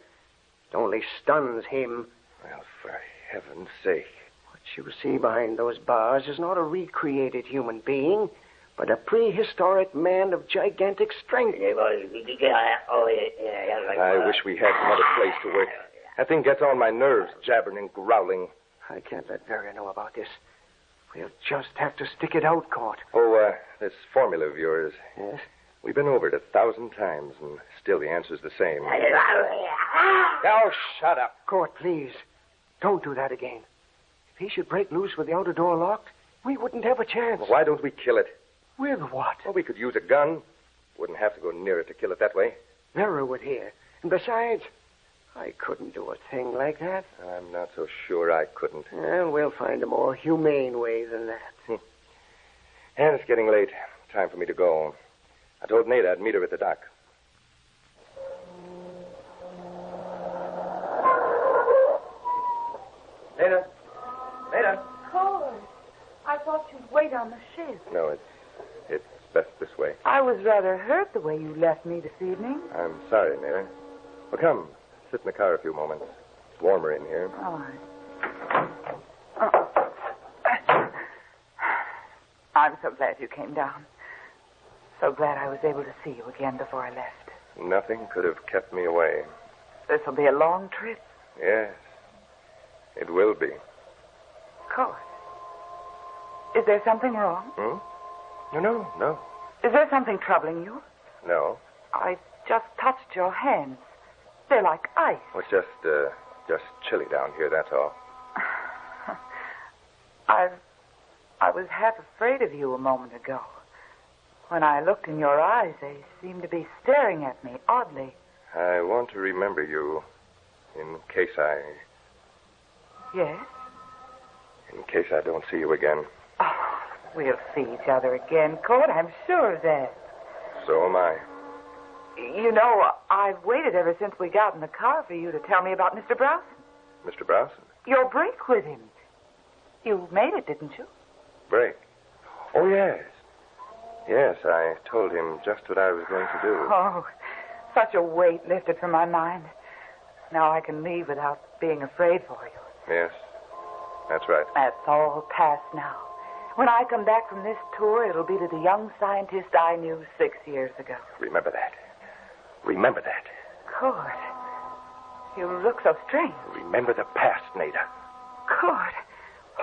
It only stuns him. Well, for heaven's sake. What you see behind those bars is not a recreated human being, but a prehistoric man of gigantic strength. I wish we had some other place to work. That thing gets on my nerves, jabbering and growling. I can't let Vera know about this. We'll just have to stick it out, Court. Oh, this formula of yours. Yes? We've been over it 1,000 times, and still the answer's the same. Now, shut up. Court, please. Don't do that again. If he should break loose with the outer door locked, we wouldn't have a chance. Well, why don't we kill it? With what? Well, we could use a gun. Wouldn't have to go near it to kill it that way. Vera would hear. And besides, I couldn't do a thing like that. I'm not so sure I couldn't. Well, we'll find a more humane way than that. And it's getting late. Time for me to go. I told Nada I'd meet her at the dock. Nada. Nada. Cold. I thought you'd wait on the shift. No, it's best this way. I was rather hurt the way you left me this evening. I'm sorry, Nada. Well, come. Sit in the car a few moments. It's warmer in here. All right. I'm so glad you came down. So glad I was able to see you again before I left. Nothing could have kept me away. This'll be a long trip. Yes, it will be. Of course. Is there something wrong? No. Is there something troubling you? No. I just touched your hands. They're like ice. Well, it's just chilly down here, that's all. I was half afraid of you a moment ago. When I looked in your eyes, they seemed to be staring at me oddly. I want to remember you in case I... Yes? in case I don't see you again. Oh, we'll see each other again, Court. I'm sure of that. So am I. You know, I've waited ever since we got in the car for you to tell me about Mr. Browson. Mr. Browson? Your break with him. You made it, didn't you? Break? Oh, yes. Yes, I told him just what I was going to do. Oh, such a weight lifted from my mind. Now I can leave without being afraid for you. Yes, that's right. That's all past now. When I come back from this tour, it'll be to the young scientist I knew 6 years ago. Remember that. Remember that. Court, you look so strange. Remember the past, Nada. Court,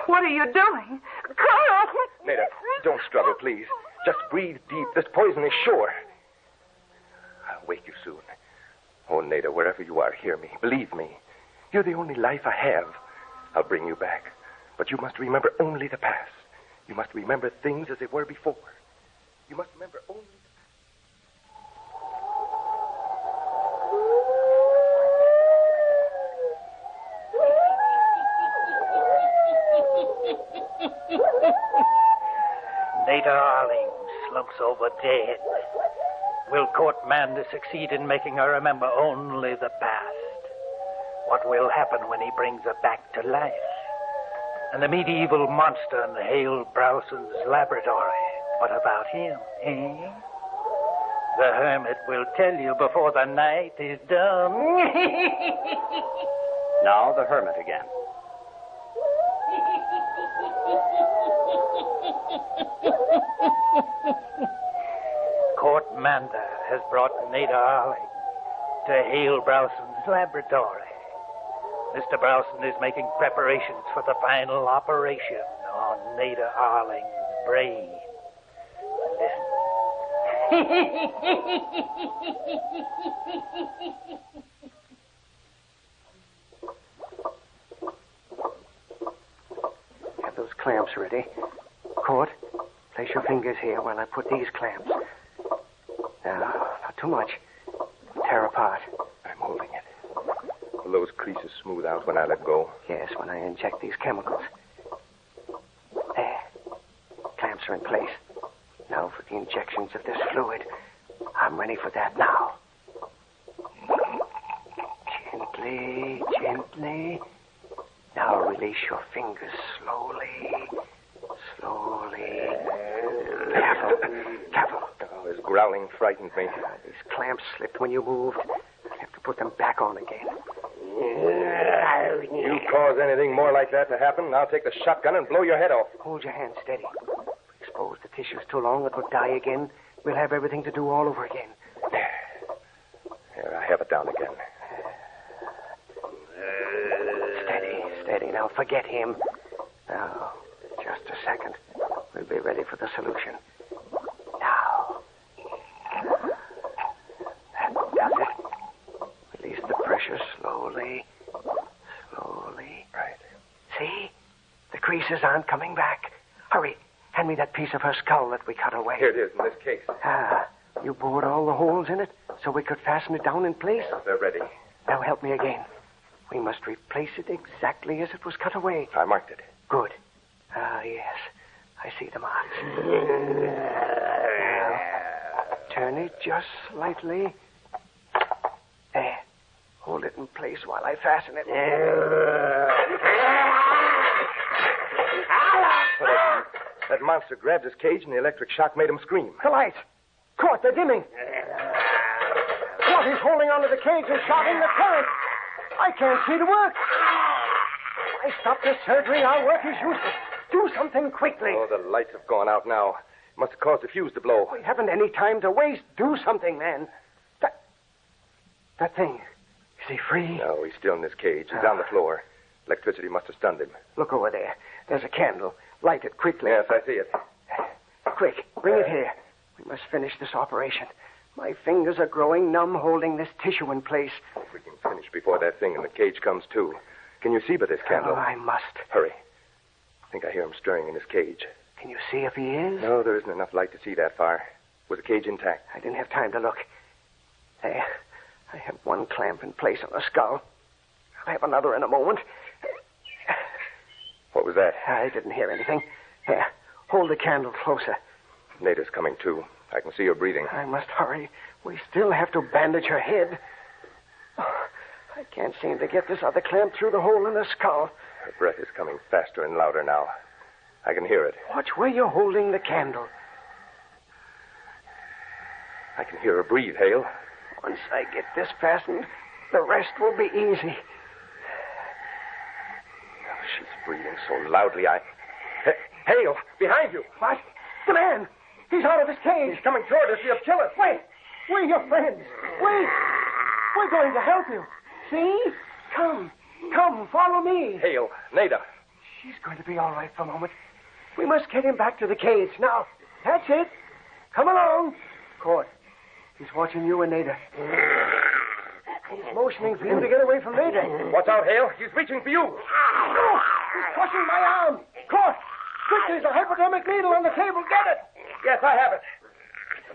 what are you doing? Court! Nada, don't struggle, please. Just breathe deep. This poison is sure. I'll wake you soon. Oh, Nada, wherever you are, hear me. Believe me. You're the only life I have. I'll bring you back. But you must remember only the past. You must remember things as they were before. You must remember only... Nada Arling slumps over dead. Will Court Mander succeed in making her remember only the past? What will happen when he brings her back to life? And the medieval monster in Hale Browson's laboratory, what about him, eh? The hermit will tell you before the night is done. Now the hermit again. Court Mander has brought Nada Arling to Hale Browson's laboratory. Mr. Browson is making preparations for the final operation on Nada Arling's brain. Have those clamps ready. Court, place your fingers here while I put these clamps. Now, not too much. Tear apart. I'm holding it. Will those creases smooth out when I let go? Yes, when I inject these chemicals. There. Clamps are in place. Now for the injections of this fluid. I'm ready for that now. Gently, gently. Now release your fingers slowly. Slowly. Careful. Careful. Oh, his growling frightened me. These clamps slipped when you moved. I have to put them back on again. You cause anything more like that to happen, I'll take the shotgun and blow your head off. Hold your hand steady. If we expose the tissues too long, it will die again. We'll have everything to do all over again. Here, I have it down again. Steady, steady. Now forget him. Now, just a second. We'll be ready for the solution. Now. That does it. Release the pressure slowly. Slowly. Right. See? The creases aren't coming back. Hurry. Hand me that piece of her skull that we cut away. Here it is, in this case. Ah, you bored all the holes in it so we could fasten it down in place? They're ready. Now help me again. We must replace it exactly as it was cut away. I marked it. Good. Ah, yes. I see the marks. Now, turn it just slightly. There. Hold it in place while I fasten it. That monster grabbed his cage and the electric shock made him scream. The lights. Court, they're dimming. What is holding onto the cage and shocking the current? I can't see the work. I stopped the surgery. Our work is useless. Do something quickly. Oh, the lights have gone out now. Must have caused the fuse to blow. We haven't any time to waste. Do something, man. That thing. Is he free? No, he's still in his cage. He's on the floor. Electricity must have stunned him. Look over there. There's a candle. Light it quickly. Yes, I see it. Quick, bring it here. We must finish this operation. My fingers are growing numb holding this tissue in place. If we can finish before that thing in the cage comes to. Can you see by this candle? Oh, I must. Hurry. I think I hear him stirring in his cage. Can you see if he is? No, there isn't enough light to see that far. Was the cage intact? I didn't have time to look. There. I have one clamp in place on the skull. I'll have another in a moment. What was that? I didn't hear anything. Here, hold the candle closer. Nada's coming too. I can see her breathing. I must hurry. We still have to bandage her head. Oh, I can't seem to get this other clamp through the hole in the skull. Her breath is coming faster and louder now. I can hear it. Watch where you're holding the candle. I can hear her breathe, Hale. Once I get this fastened, the rest will be easy. She's breathing so loudly, Hale, behind you. What? The man! He's out of his cage. He's coming toward us. He'll kill us. Wait! We're your friends. Wait! We're going to help you. See? Come, follow me. Hale, Nada. She's going to be all right for a moment. We must get him back to the cage. Now, that's it. Come along. Court. He's watching you and Nada. He's motioning for you to get away from Nada. Watch out, Hale. He's reaching for you. Oh, he's crushing my arm. Court. Quick, there's a hypodermic needle on the table. Get it. Yes, I have it.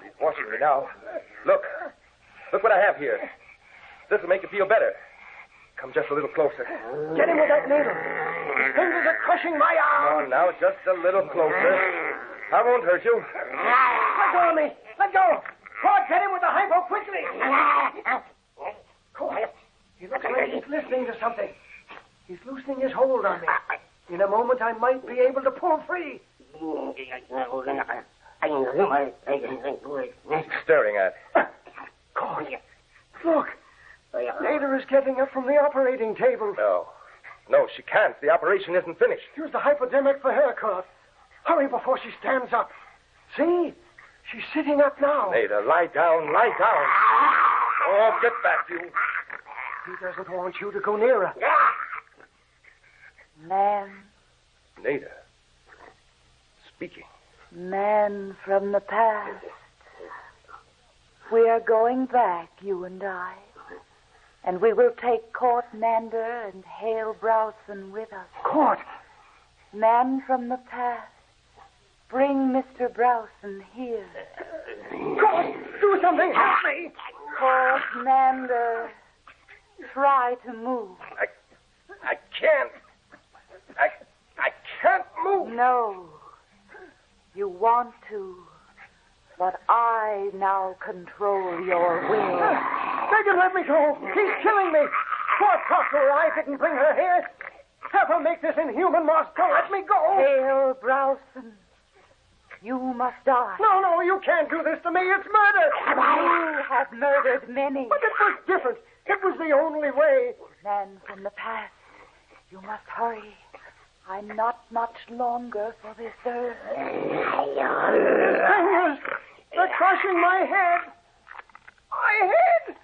He's watching me now. Look what I have here. This'll make you feel better. Come just a little closer. Get him with that needle. His fingers are crushing my arm. Now, just a little closer. I won't hurt you. Let go of me. Let go. Claude, get him with the hypo quickly. Claude, he looks like he's listening to something. He's loosening his hold on me. In a moment, I might be able to pull free. Staring at. Claude, look. Nada is getting up from the operating table. No, she can't. The operation isn't finished. Use the hypodermic for her, Claude. Hurry before she stands up. See? She's sitting up now. Nada, lie down. Oh, get back, you. He doesn't want you to go near her. Man. Nada. Speaking. Man from the past. We are going back, you and I. And we will take Court Mander and Hale Browson with us. Court! Man from the past. Bring Mr. Browson here. Court, do something. Help me. Court Mander, try to move. I can't. I can't move. No. You want to. But I now control your will. They can let me go. He's killing me. Court, talk to her. I didn't bring her here. Have her make this inhuman monster. Let me go. Hale Browson, you must die. No, you can't do this to me. It's murder. You have murdered many. But it was different. It was the only way. Man from the past, you must hurry. I'm not much longer for this earth. Fingers, they're crushing my head. My head.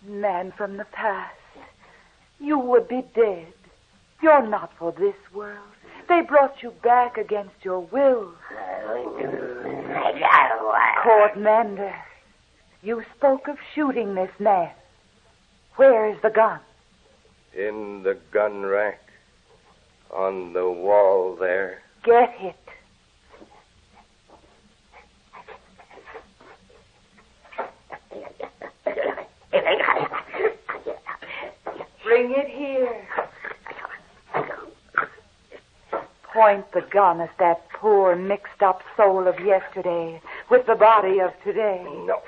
Man from the past, you would be dead. You're not for this world. They brought you back against your will. Court Mander, you spoke of shooting this man. Where is the gun? In the gun rack. On the wall there. Get it. Bring it here. Point the gun at that poor, mixed-up soul of yesterday with the body of today. No.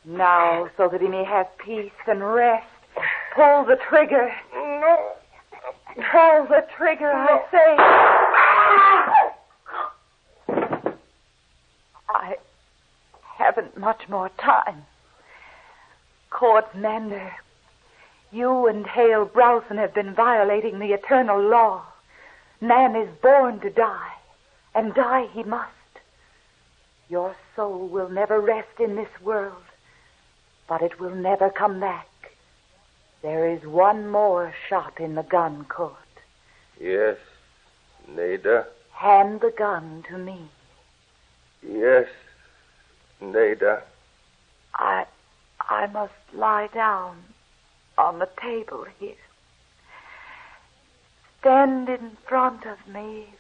Now, so that he may have peace and rest, pull the trigger. No. Pull the trigger, I say. I haven't much more time. Court Mander, you and Hale Browson have been violating the eternal law. Man is born to die, and die he must. Your soul will never rest in this world, but it will never come back. There is one more shot in the gun, Court. Yes, Nada. Hand the gun to me. Yes, Nada. I must lie down on the table here. Stand in front of me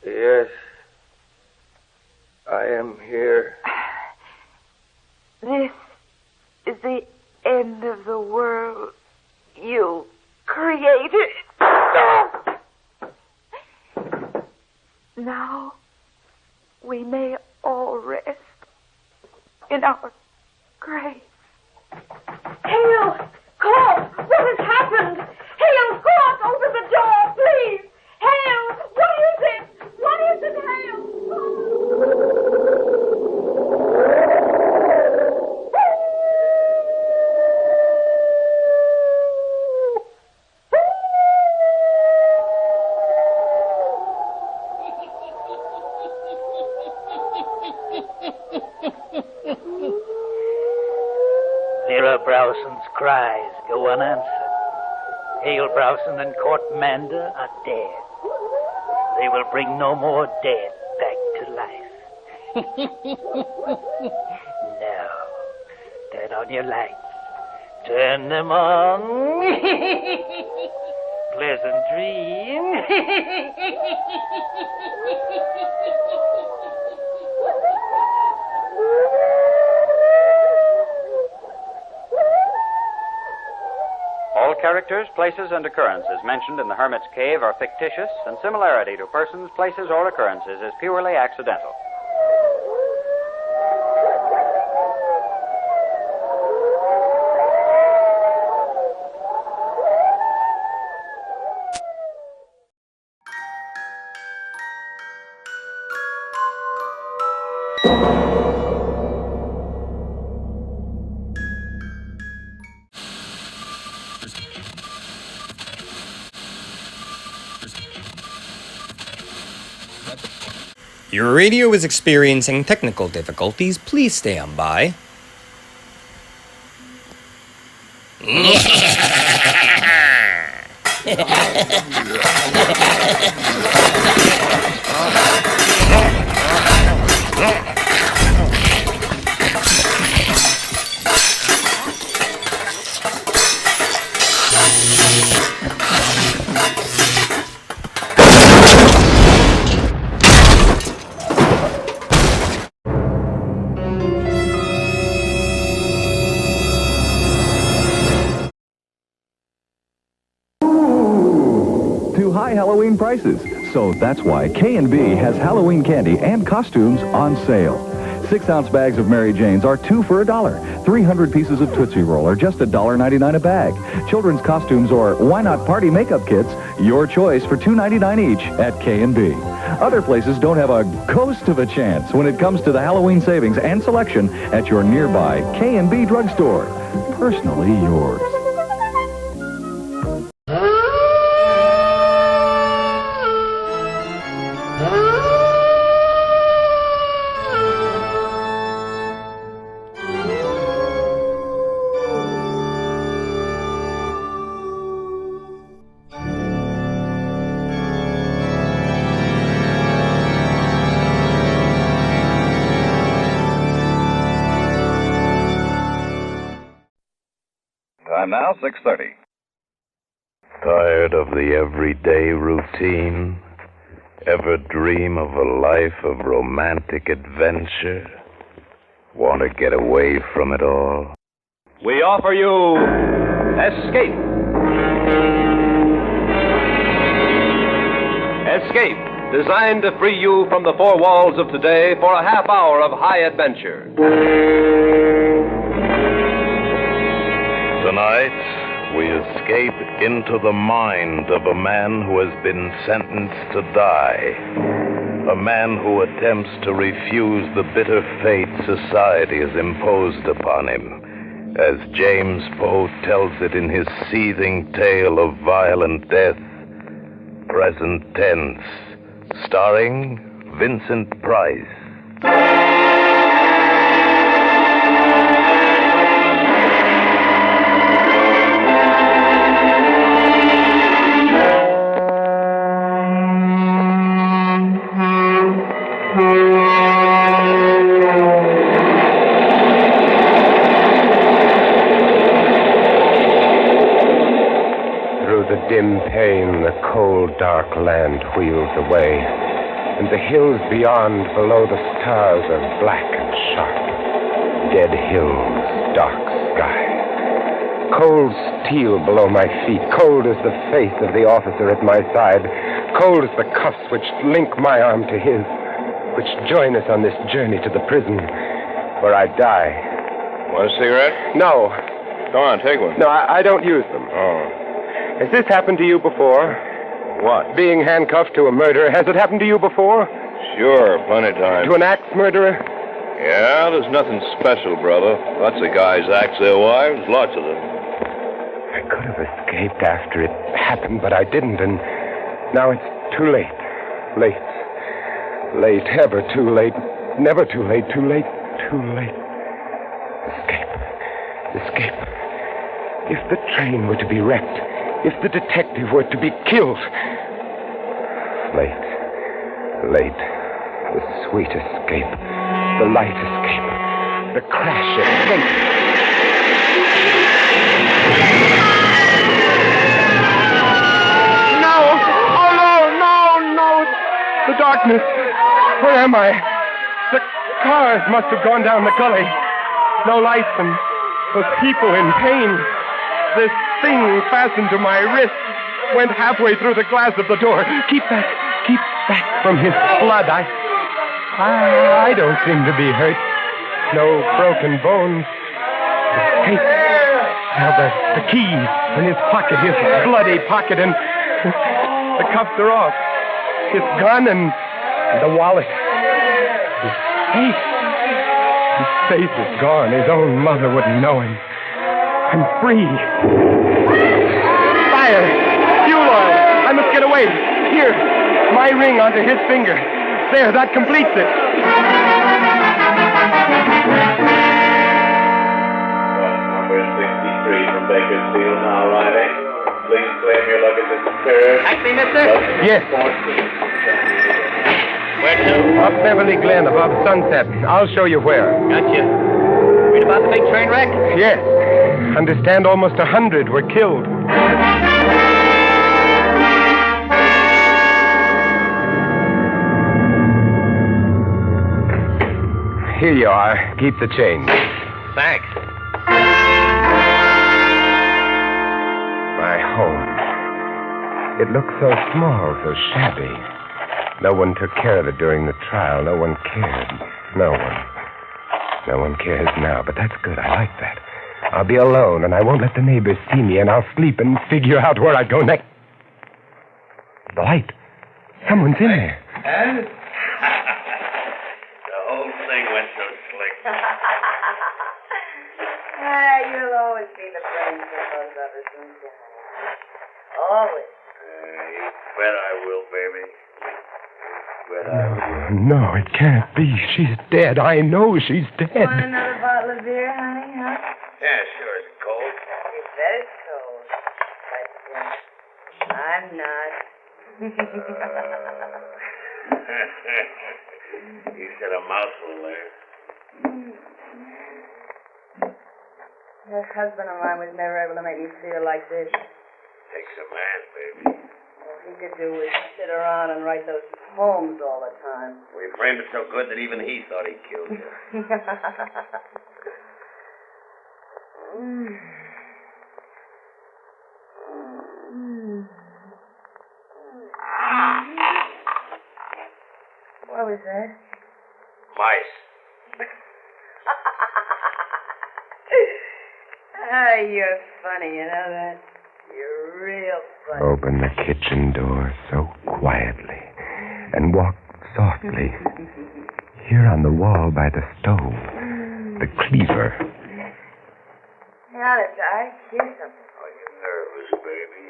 Yes. I am here. This is the end of the world you created. Now we may all rest in our graves. Hale! Court! What has happened? Hale, Court, open the door, please! Hale! What is it? What is it, Hale? Vera Browson's cries go unanswered. Hale Browson and Court Mander are dead. They will bring no more dead back to life. Now, turn on your lights. Turn them on. Pleasant dream. All characters, places, and occurrences mentioned in the Hermits Cave are fictitious, and similarity to persons, places, or occurrences is purely accidental. Your radio is experiencing technical difficulties. Please stay on by. High Halloween prices. So that's why K&B has Halloween candy and costumes on sale. 6-ounce bags of Mary Janes are 2 for $1. 300 pieces of Tootsie Roll are just $1.99 a bag. Children's costumes or why not party makeup kits, your choice for $2.99 each at K&B. Other places don't have a ghost of a chance when it comes to the Halloween savings and selection at your nearby K&B drugstore. Personally yours. Time now, 6:30. Tired of the everyday routine? Ever dream of a life of romantic adventure? Want to get away from it all? We offer you Escape. Escape, designed to free you from the four walls of today for a half hour of high adventure. Tonight, we escape into the mind of a man who has been sentenced to die. A man who attempts to refuse the bitter fate society has imposed upon him, as James Poe tells it in his seething tale of violent death, Present Tense, starring Vincent Price. Dim pain, the cold, dark land wheels away. And the hills beyond, below the stars, are black and sharp. Dead hills, dark sky. Cold steel below my feet, cold as the face of the officer at my side, cold as the cuffs which link my arm to his, which join us on this journey to the prison where I die. Want a cigarette? No. Go on, take one. No, I don't use them. Oh. Has this happened to you before? What? Being handcuffed to a murderer. Has it happened to you before? Sure, plenty of times. To an axe murderer? Yeah, there's nothing special, brother. Lots of guys axe their wives, lots of them. I could have escaped after it happened, but I didn't, and now it's too late. Late. Late, ever too late. Never too late, too late, too late. Escape. Escape. If the train were to be wrecked, if the detective were to be killed. Late. Late. The sweet escape. The light escape. The crash escape. No! Oh, no! The darkness. Where am I? The cars must have gone down the gully. No lights and those people in pain. This thing fastened to my wrist went halfway through the glass of the door. Keep back from his blood. I don't seem to be hurt. No broken bones. Escape. Now the key in his pocket, his bloody pocket, and the cuffs are off. His gun and the wallet. His face. His face is gone. His own mother wouldn't know him. I'm free. Fire! Fuel oil! I must get away. Here, my ring onto his finger. There, that completes it. Number 63 from Bakersfield now arriving. Please claim your luggage at the curb. Taxi, mister? Yes. Where to? Up Beverly Glen above Sunset. I'll show you where. Gotcha. Read about the big train wreck? Yes. Understand almost 100 were killed. Here you are. Keep the change. Thanks. My home. It looked so small, so shabby. No one took care of it during the trial. No one cared. No one. No one cares now, but that's good. I like that. I'll be alone, and I won't let the neighbors see me, and I'll sleep and figure out where I go next. The light. Someone's in there. And? The whole thing went so slick. You'll always be the friend for those of us, won't you? Always. You bet I will, baby. Bet I will. No, it can't be. She's dead. I know she's dead. Want another bottle of beer, honey, huh? Yeah, sure. It's cold. You bet it's cold. But I'm not. You said a mouthful there. That husband of mine was never able to make me feel like this. Takes a man, baby. All he could do was sit around and write those poems all the time. We framed it so good that even he thought he killed you. What was that? Mice. You're funny, you know that? You're real funny. Open the kitchen door so quietly and walk softly. Here on the wall by the stove, the cleaver. Honest, I hear something. Oh, you're nervous, baby.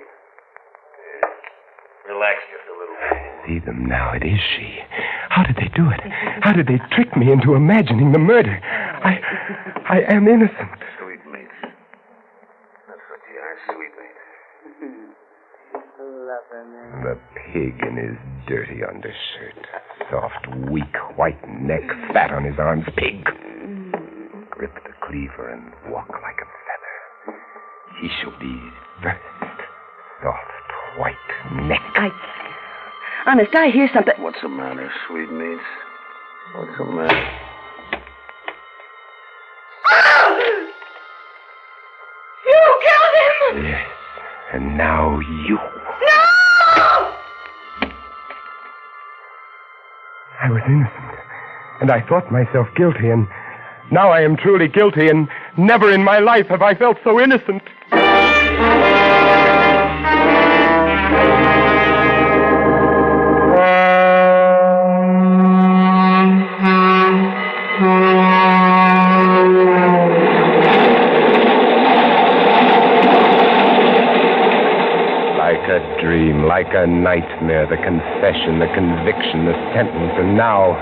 Yeah. Relax just a little bit. See them now. It is she. How did they do it? How did they trick me into imagining the murder? I am innocent. Sweetmeats. That's what you are, sweetmeats. Love her, man. The pig in his dirty undershirt. Soft, weak, white neck, fat on his arms. Pig. Grip the cleaver and walk like a feather. He shall be first. Soft, white neck. Honest, I hear something. What's the matter, sweetmeats? What's the matter? You killed him! Yes, and now you. No! I was innocent, and I thought myself guilty, and now I am truly guilty, and never in my life have I felt so innocent. Like a dream, like a nightmare, the confession, the conviction, the sentence, and now,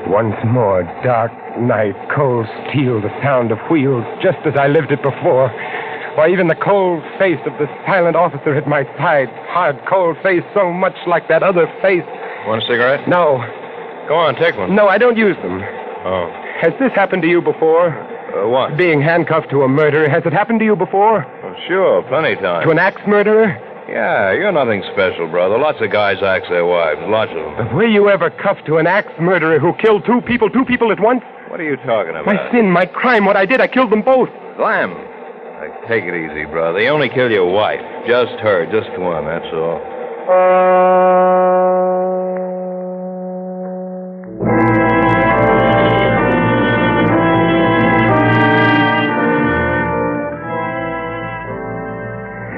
once more, dark night, cold steel, the sound of wheels, just as I lived it before. Why, even the cold face of the silent officer at my side, hard, cold face, so much like that other face. Want a cigarette? No. Go on, take one. No, I don't use them. Oh. Has this happened to you before? What? Being handcuffed to a murderer. Has it happened to you before? Oh, sure, plenty of times. To an axe murderer? Yeah, you're nothing special, brother. Lots of guys axe their wives. Lots of them. But were you ever cuffed to an axe murderer who killed two people at once? What are you talking about? My sin, my crime, what I did, I killed them both. Slam. Take it easy, brother. You only killed your wife. Just her, just one, that's all.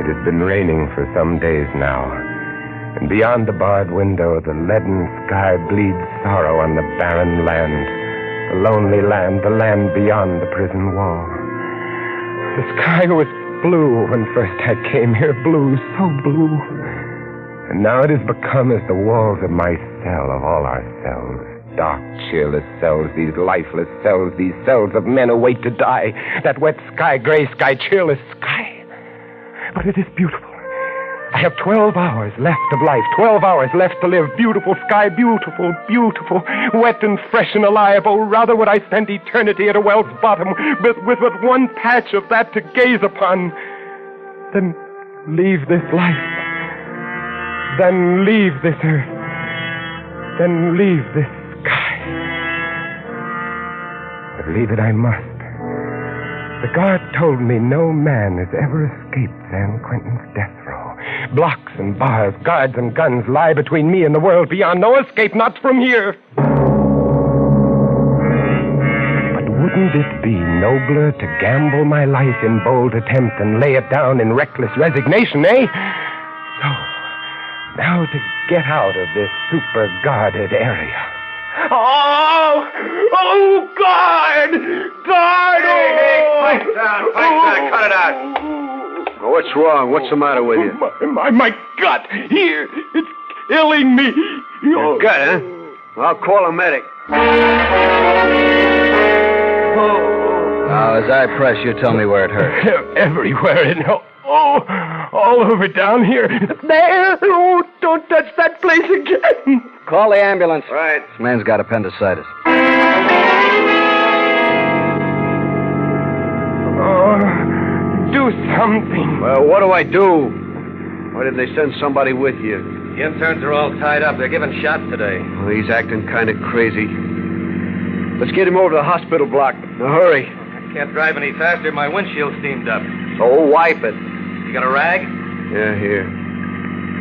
It had been raining for some days now, and beyond the barred window, the leaden sky bleeds sorrow on the barren land, the lonely land, the land beyond the prison wall. The sky was blue when first I came here, blue, so blue. And now it has become as the walls of my cell, of all our cells. Dark, cheerless cells, these lifeless cells, these cells of men who wait to die. That wet sky, gray sky, cheerless sky. But it is beautiful. I have 12 hours left of life, 12 hours left to live. Beautiful sky, beautiful, beautiful, wet and fresh and alive. Oh, rather would I spend eternity at a well's bottom with but one patch of that to gaze upon than leave this life, than leave this earth, than leave this sky. But leave it I must. The guard told me no man has ever escaped San Quentin's death row. Blocks and bars, guards and guns lie between me and the world beyond. No escape, not from here. But wouldn't it be nobler to gamble my life in bold attempt and lay it down in reckless resignation, eh? So, now to get out of this super-guarded area. Oh! Oh, guard! Guard! Hey, pipe down, cut it out. Well, what's wrong? What's the matter with you? My gut, here, it's killing me. Your gut, huh? Well, I'll call a medic. Now, as I press, you tell me where it hurts. Everywhere, and all over down here. There! Oh, don't touch that place again. Call the ambulance. Right. This man's got appendicitis. Do something. Well, what do I do? Why did they send somebody with you? The interns are all tied up. They're giving shots today. Well, he's acting kind of crazy. Let's get him over to the hospital block. Now, hurry. I can't drive any faster. My windshield's steamed up. So wipe it. You got a rag? Yeah, here.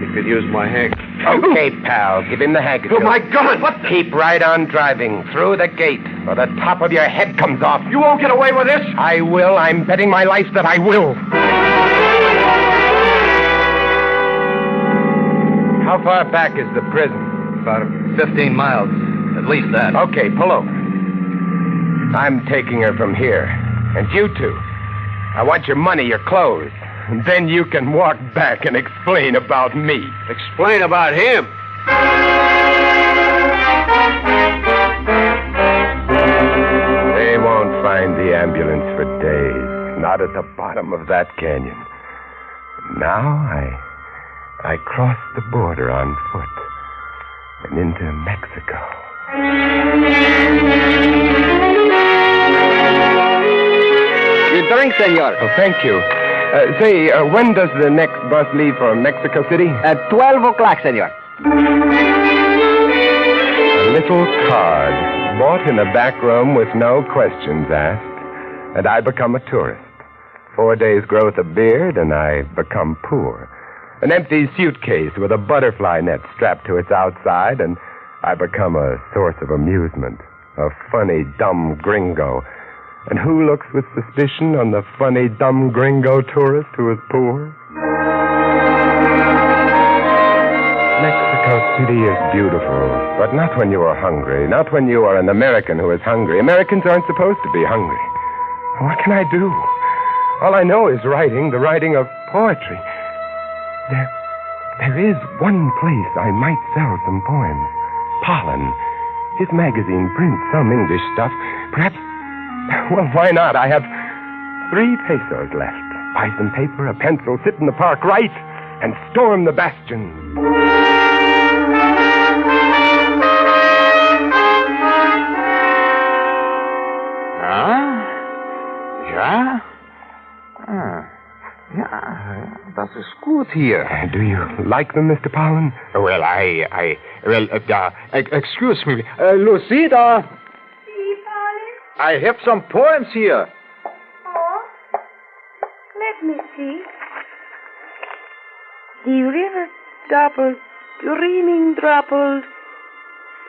You could use my handkerchief. Okay, pal. Give him the handkerchief. Oh, my gun! What the... Keep right on driving through the gate, or the top of your head comes off. You won't get away with this? I will. I'm betting my life that I will. How far back is the prison? About 15 miles. At least that. Okay, pull over. I'm taking her from here. And you two. I want your money, your clothes. And then you can walk back and explain about me. Explain about him? They won't find the ambulance for days. Not at the bottom of that canyon. Now I cross the border on foot and into Mexico. Your drink, senor. Oh, thank you. When does the next bus leave for Mexico City? At 12 o'clock, senor. A little card, bought in a back room with no questions asked, and I become a tourist. 4 days' growth of beard, and I become poor. An empty suitcase with a butterfly net strapped to its outside, and I become a source of amusement. A funny, dumb gringo. And who looks with suspicion on the funny, dumb gringo tourist who is poor? Mexico City is beautiful, but not when you are hungry. Not when you are an American who is hungry. Americans aren't supposed to be hungry. What can I do? All I know is writing, the writing of poetry. There is one place I might sell some poems. Pollen. His magazine prints some English stuff. Perhaps, well, why not? I have 3 pesos left. Buy some paper, a pencil, sit in the park, write, and storm the bastion. Ja? Ja, das ist gut hier. Do you like them, Mr. Pollen? Well, excuse me. Lucida! I have some poems here. Oh, let me see. The river doubled, dreaming troubled,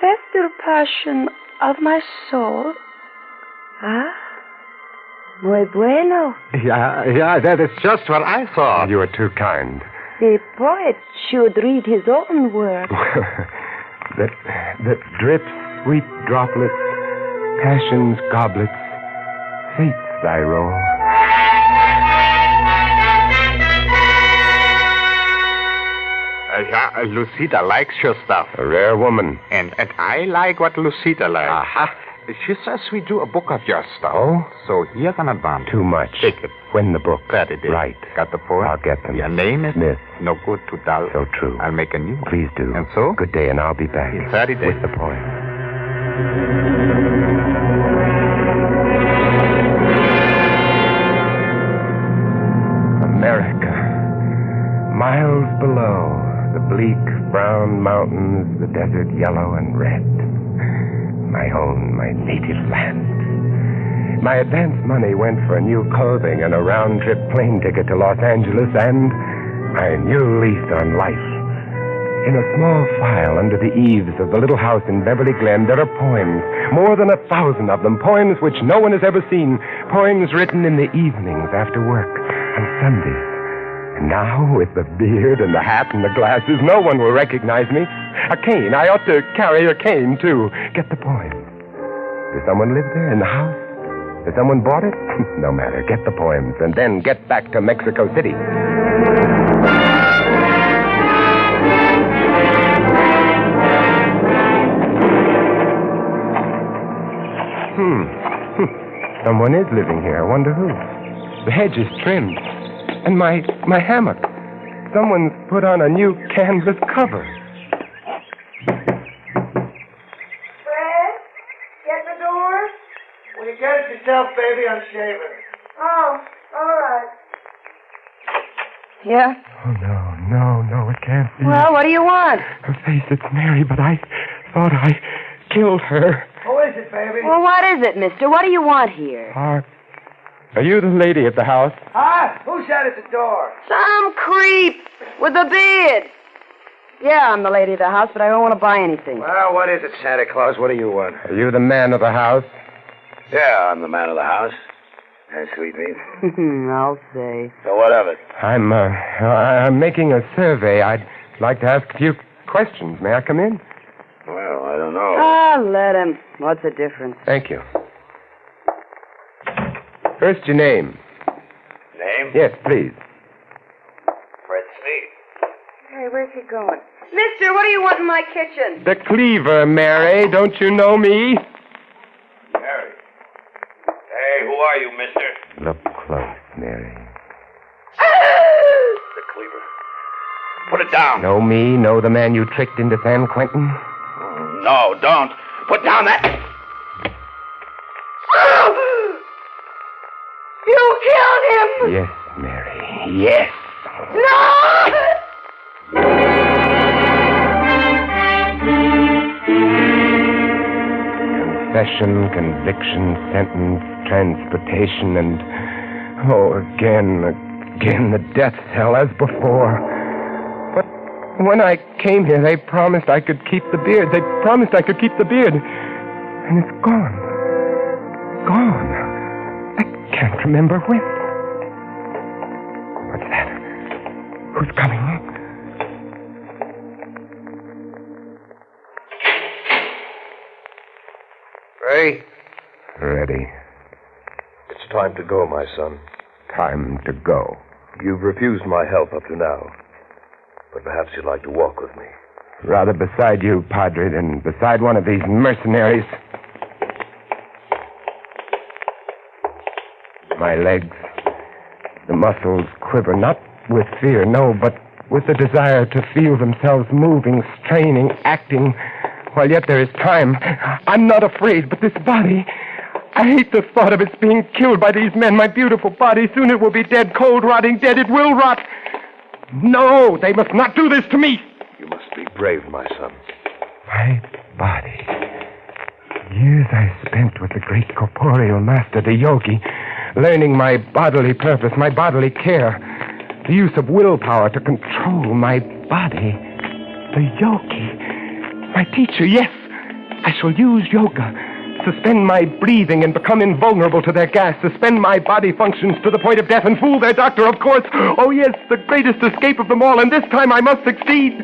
fester passion of my soul. Ah, muy bueno. Yeah, that is just what I thought. You are too kind. The poet should read his own work. that drips sweet droplets, passion's goblets, fate's thy roll. Lucida likes your stuff. A rare woman. And I like what Lucida likes. Aha. She says we do a book of your stuff. Oh? So here's an advance. Too much. Take it. When the book? That it is. Right. Got the poem? I'll get them. Your name is? Smith. No good to dull. So true. I'll make a new one. Please do. And so? Good day, and I'll be back. In 30 days. With the poem. America. Miles below, the bleak brown mountains, the desert yellow and red. My own, my native land. My advance money went for new clothing and a round-trip plane ticket to Los Angeles and my new lease on life. In a small file under the eaves of the little house in Beverly Glen, there are poems, more than 1,000 of them, poems which no one has ever seen, poems written in the evenings after work, on Sundays. And now, with the beard and the hat and the glasses, no one will recognize me. A cane. I ought to carry a cane, too. Get the poems. Does someone live there in the house? Has someone bought it? No matter. Get the poems, and then get back to Mexico City. Someone is living here. I wonder who. The hedge is trimmed. And my hammock. Someone's put on a new canvas cover. Fred, get the door. Will you get it yourself, baby? I'm shaving. Oh, all right. Yeah? Oh, no, it can't be. Well, what do you want? Her face, it's Mary, but I thought I killed her. Who is it, baby? Well, what is it, mister? What do you want here? Are you the lady at the house? Huh? Who's that at the door? Some creep with a beard. Yeah, I'm the lady of the house, but I don't want to buy anything. Well, what is it, Santa Claus? What do you want? Are you the man of the house? Yeah, I'm the man of the house. And sweetmeat. I'll say. So what of it? I'm making a survey. I'd like to ask a few questions. May I come in? Well, I don't know. Ah, let him. What's the difference? Thank you. First, your name. Name? Yes, please. Fred Sneed. Hey, where's he going? Mister, what do you want in my kitchen? The cleaver, Mary. Don't you know me? Mary. Hey, who are you, mister? Look close, Mary. The cleaver. Put it down. Know me? Know the man you tricked into San Quentin? No, don't. Put down that... You killed him! Yes, Mary. Yes. No! confession, conviction, sentence, transportation, and, again, the death cell as before. But when I came here, they promised I could keep the beard. And it's gone. Gone. I can't remember when. What's that? Who's coming? Ray? Ready. It's time to go, my son. Time to go. You've refused my help up to now. But perhaps you'd like to walk with me. Rather beside you, Padre, than beside one of these mercenaries. My legs, the muscles quiver, not with fear, no, but with the desire to feel themselves moving, straining, acting, while yet there is time. I'm not afraid, but this body, I hate the thought of its being killed by these men. My beautiful body, soon it will be dead, cold, rotting, dead. It will rot. No, they must not do this to me. You must be brave, my son. My body. Years I spent with the great corporeal master, the yogi, learning my bodily purpose, my bodily care, the use of willpower to control my body. The yogi, my teacher, yes. I shall use yoga, suspend my breathing and become invulnerable to their gas, suspend my body functions to the point of death and fool their doctor, of course. Oh, yes, the greatest escape of them all, and this time I must succeed.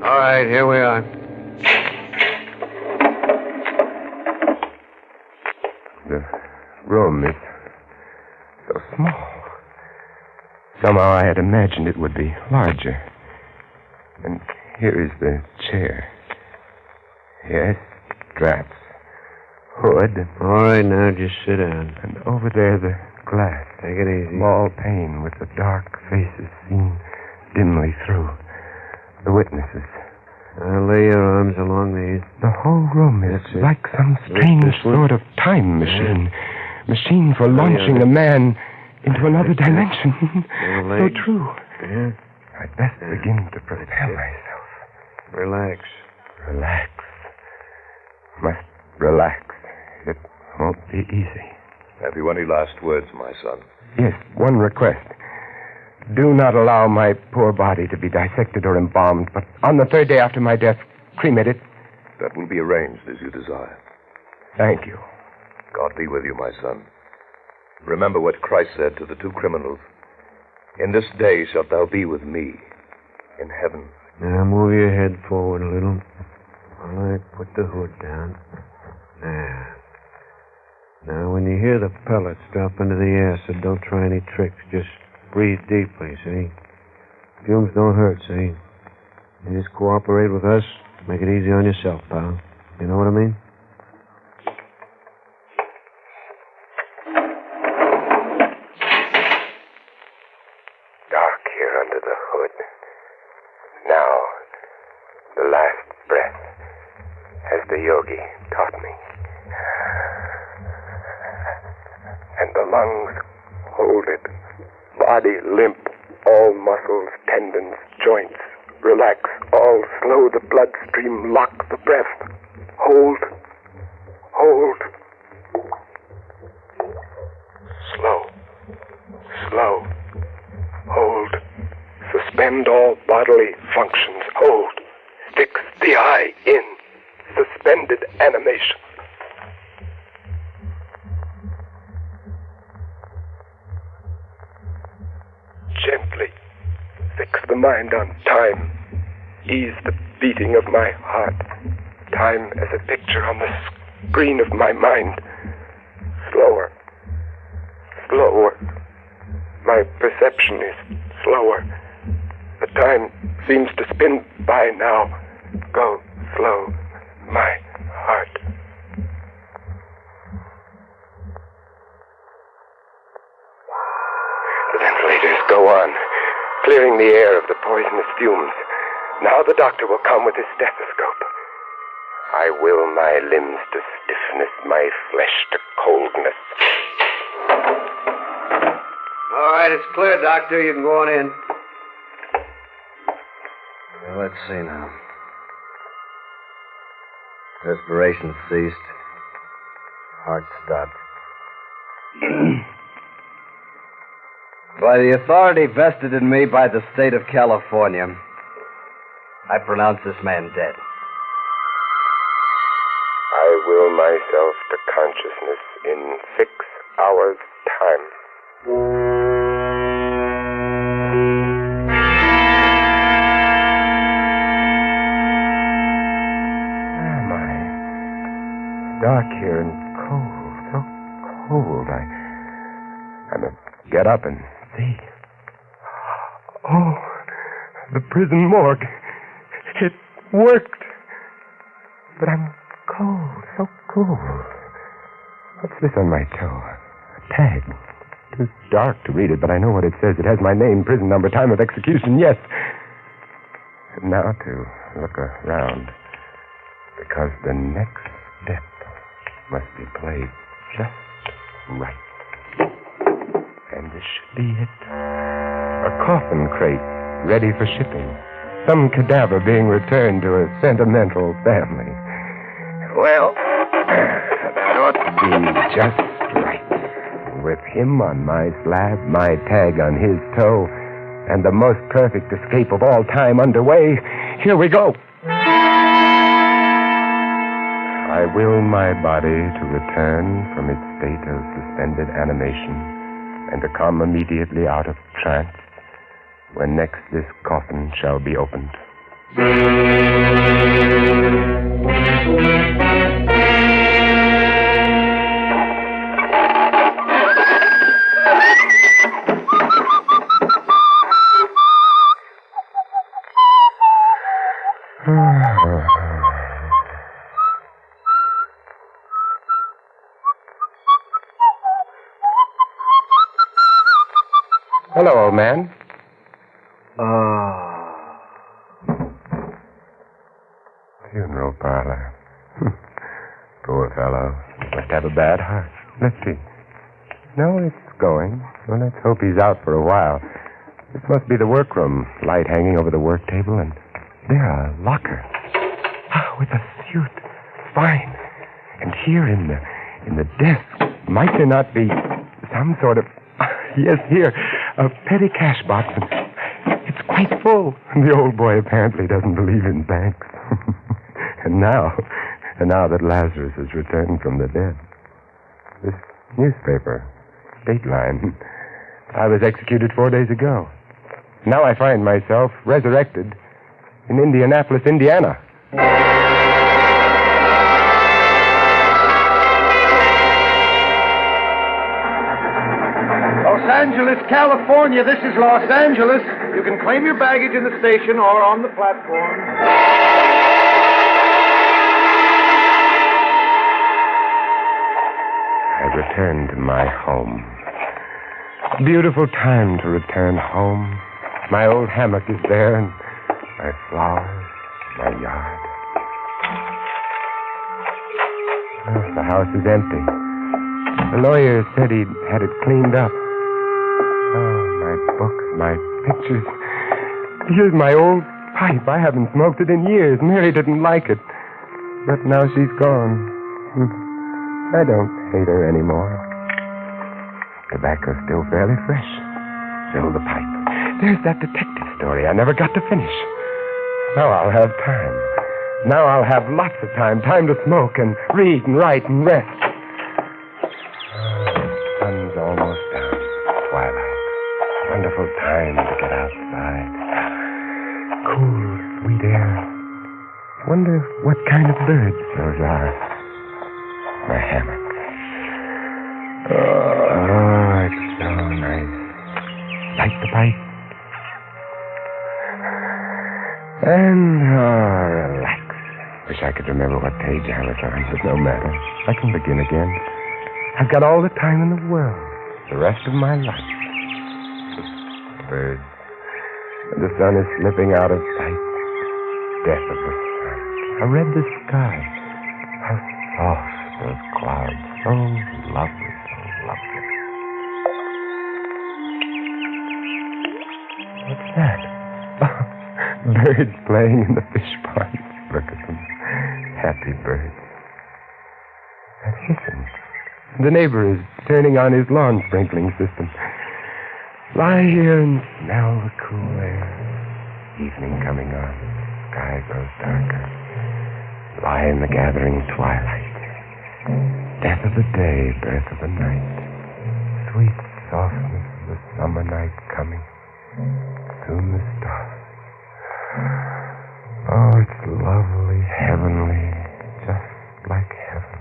All right, here we are. The room is so small. Somehow I had imagined it would be larger. And here is the chair. Yes, straps. Hood. All right, now just sit down. And over there the glass. Take it easy. Small pane with the dark faces seen dimly through. The witnesses. Now lay your arms along these. The whole room is like some strange sort of time machine. Machine for launching a man into another dimension. So true. Yeah. I'd best begin to prepare myself. Relax. Relax. Must relax. It won't be easy. Have you any last words, my son? Yes, one request. Do not allow my poor body to be dissected or embalmed, but on the third day after my death, cremate it. That will be arranged as you desire. Thank you. God be with you, my son. Remember what Christ said to the two criminals. In this day shalt thou be with me in heaven. Now move your head forward a little. All right, put the hood down. Now, when you hear the pellets drop into the acid, don't try any tricks. Just breathe deeply, see? Fumes don't hurt, see? You just cooperate with us. Make it easy on yourself, pal. You know what I mean? Dark here under the hood. Now, the last breath, as the yogi taught me. And the lungs hold it. Body limp, all muscles, tendons, joints. Relax, all slow the bloodstream, lock the breath. Hold. Hold. Slow. Slow. Hold. Suspend all bodily functions. Hold. Fix the eye in. Suspended animation. Gently fix the mind on time. Ease the beating of my heart. Time as a picture on the screen of my mind. Slower. Slower. My perception is slower. The time seems to spin by now. Go slow, my heart. The ventilators go on, clearing the air of the poisonous fumes. Now the doctor will come with his stethoscope. I will my limbs to stiffness, my flesh to coldness. All right, it's clear, Doctor. You can go on in. let's see now. Respiration ceased. Heart stopped. By the authority vested in me by the state of California, I pronounce this man dead. I will myself to consciousness in 6 hours' time. Dark here and cold, so cold. I must get up and see. Oh, the prison morgue. It worked. But I'm cold, so cold. What's this on my toe? A tag. Too dark to read it, but I know what it says. It has my name, prison number, time of execution, yes. And now to look around. Because the next step must be played just right. And this should be it. A coffin crate ready for shipping. Some cadaver being returned to a sentimental family. Well, that ought to be just right. With him on my slab, my tag on his toe, and the most perfect escape of all time underway, here we go. I will my body to return from its state of suspended animation and to come immediately out of trance when next this coffin shall be opened. Hello, old man. Funeral parlor. Poor fellow. Must have a bad heart. Let's see. No, it's going. Well, let's hope he's out for a while. This must be the workroom. Light hanging over the work table, and there, a locker. With a suit. Fine. And here in the desk, might there not be some sort of... Yes, here. A petty cash box, and it's quite full. The old boy apparently doesn't believe in banks. and now that Lazarus has returned from the dead, this newspaper, Dateline, I was executed 4 days ago. Now I find myself resurrected in Indianapolis, Indiana. Los Angeles, California. This is Los Angeles. You can claim your baggage in the station or on the platform. I return to my home. Beautiful time to return home. My old hammock is there, and my flowers, my yard. Oh, the house is empty. The lawyer said he'd had it cleaned up. Oh, my books, my pictures. Here's my old pipe. I haven't smoked it in years. Mary didn't like it. But now she's gone. I don't hate her anymore. Tobacco's still fairly fresh. Fill the pipe. There's that detective story I never got to finish. Now I'll have time. Now I'll have lots of time. Time to smoke and read and write and rest. The sun's almost down. Twilight. Wonderful time to get outside. Cool, sweet air. Wonder what kind of birds those are. My hammock. Oh, it's so nice. Light the pipe. And, relax. Wish I could remember what page I was on, but no matter. I can begin again. I've got all the time in the world. The rest of my life. Birds. And the sun is slipping out of sight. Death of the sun. How red the sky. How soft those clouds. So lovely, so lovely. What's that? birds playing in the fish pond. Look at them. Happy birds. And listen. The neighbor is turning on his lawn sprinkling system. Lie here and smell the cool air. Evening coming on. Sky grows darker. Lie in the gathering twilight. Death of the day, birth of the night. Sweet softness of the summer night coming. Soon the stars. Oh, it's lovely, heavenly, just like heaven.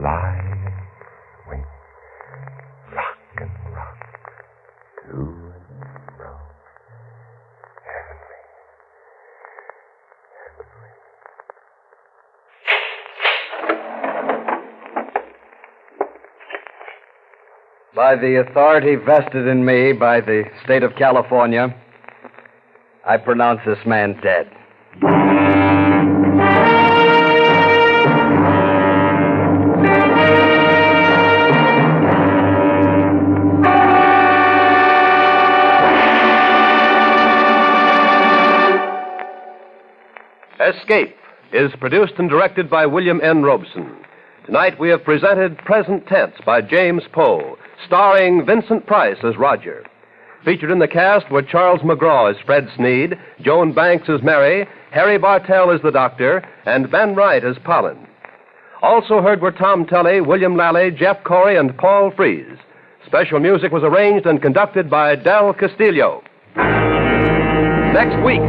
Lie and swing. Rock and rock. To and fro. Heavenly. By the authority vested in me by the state of California, I pronounce this man dead. Escape is produced and directed by William N. Robeson. Tonight we have presented Present Tense by James Poe, starring Vincent Price as Roger. Featured in the cast were Charles McGraw as Fred Sneed, Joan Banks as Mary, Harry Bartell as the Doctor, and Ben Wright as Pollen. Also heard were Tom Tully, William Lally, Jeff Corey, and Paul Frees. Special music was arranged and conducted by Del Castillo. Next week.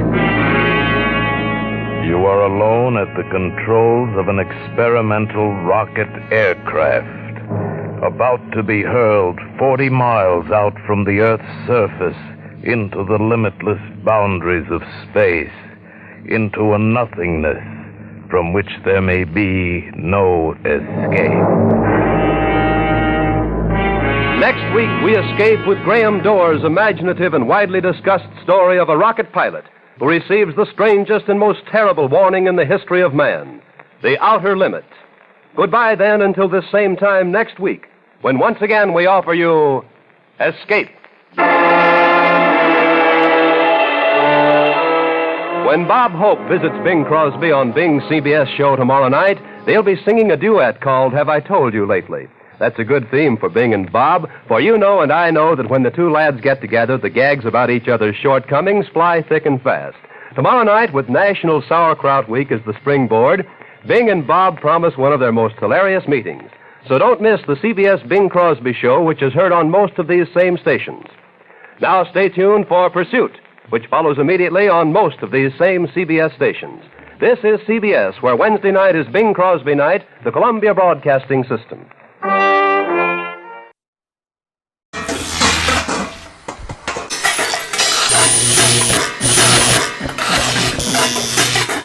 You are alone at the controls of an experimental rocket aircraft, about to be hurled 40 miles out from the Earth's surface into the limitless boundaries of space, into a nothingness from which there may be no escape. Next week, we escape with Graham Doerr's imaginative and widely discussed story of a rocket pilot who receives the strangest and most terrible warning in the history of man, the outer limit. Goodbye, then, until this same time next week, when once again we offer you Escape. When Bob Hope visits Bing Crosby on Bing's CBS show tomorrow night, they'll be singing a duet called Have I Told You Lately? That's a good theme for Bing and Bob, for you know and I know that when the two lads get together, the gags about each other's shortcomings fly thick and fast. Tomorrow night, with National Sauerkraut Week as the springboard, Bing and Bob promise one of their most hilarious meetings. So don't miss the CBS Bing Crosby show, which is heard on most of these same stations. Now stay tuned for Pursuit, which follows immediately on most of these same CBS stations. This is CBS, where Wednesday night is Bing Crosby night, the Columbia Broadcasting System.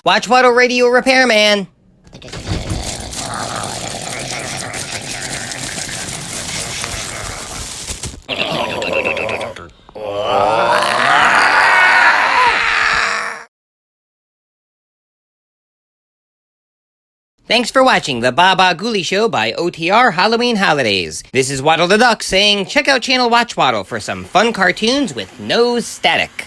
Watchwaddle Radio Repairman. Thanks for watching the Bah Ghoulie Show by OTR Halloween Holidays. This is Waddle the Duck saying check out channel Watchwaddle for some fun cartoons with no static.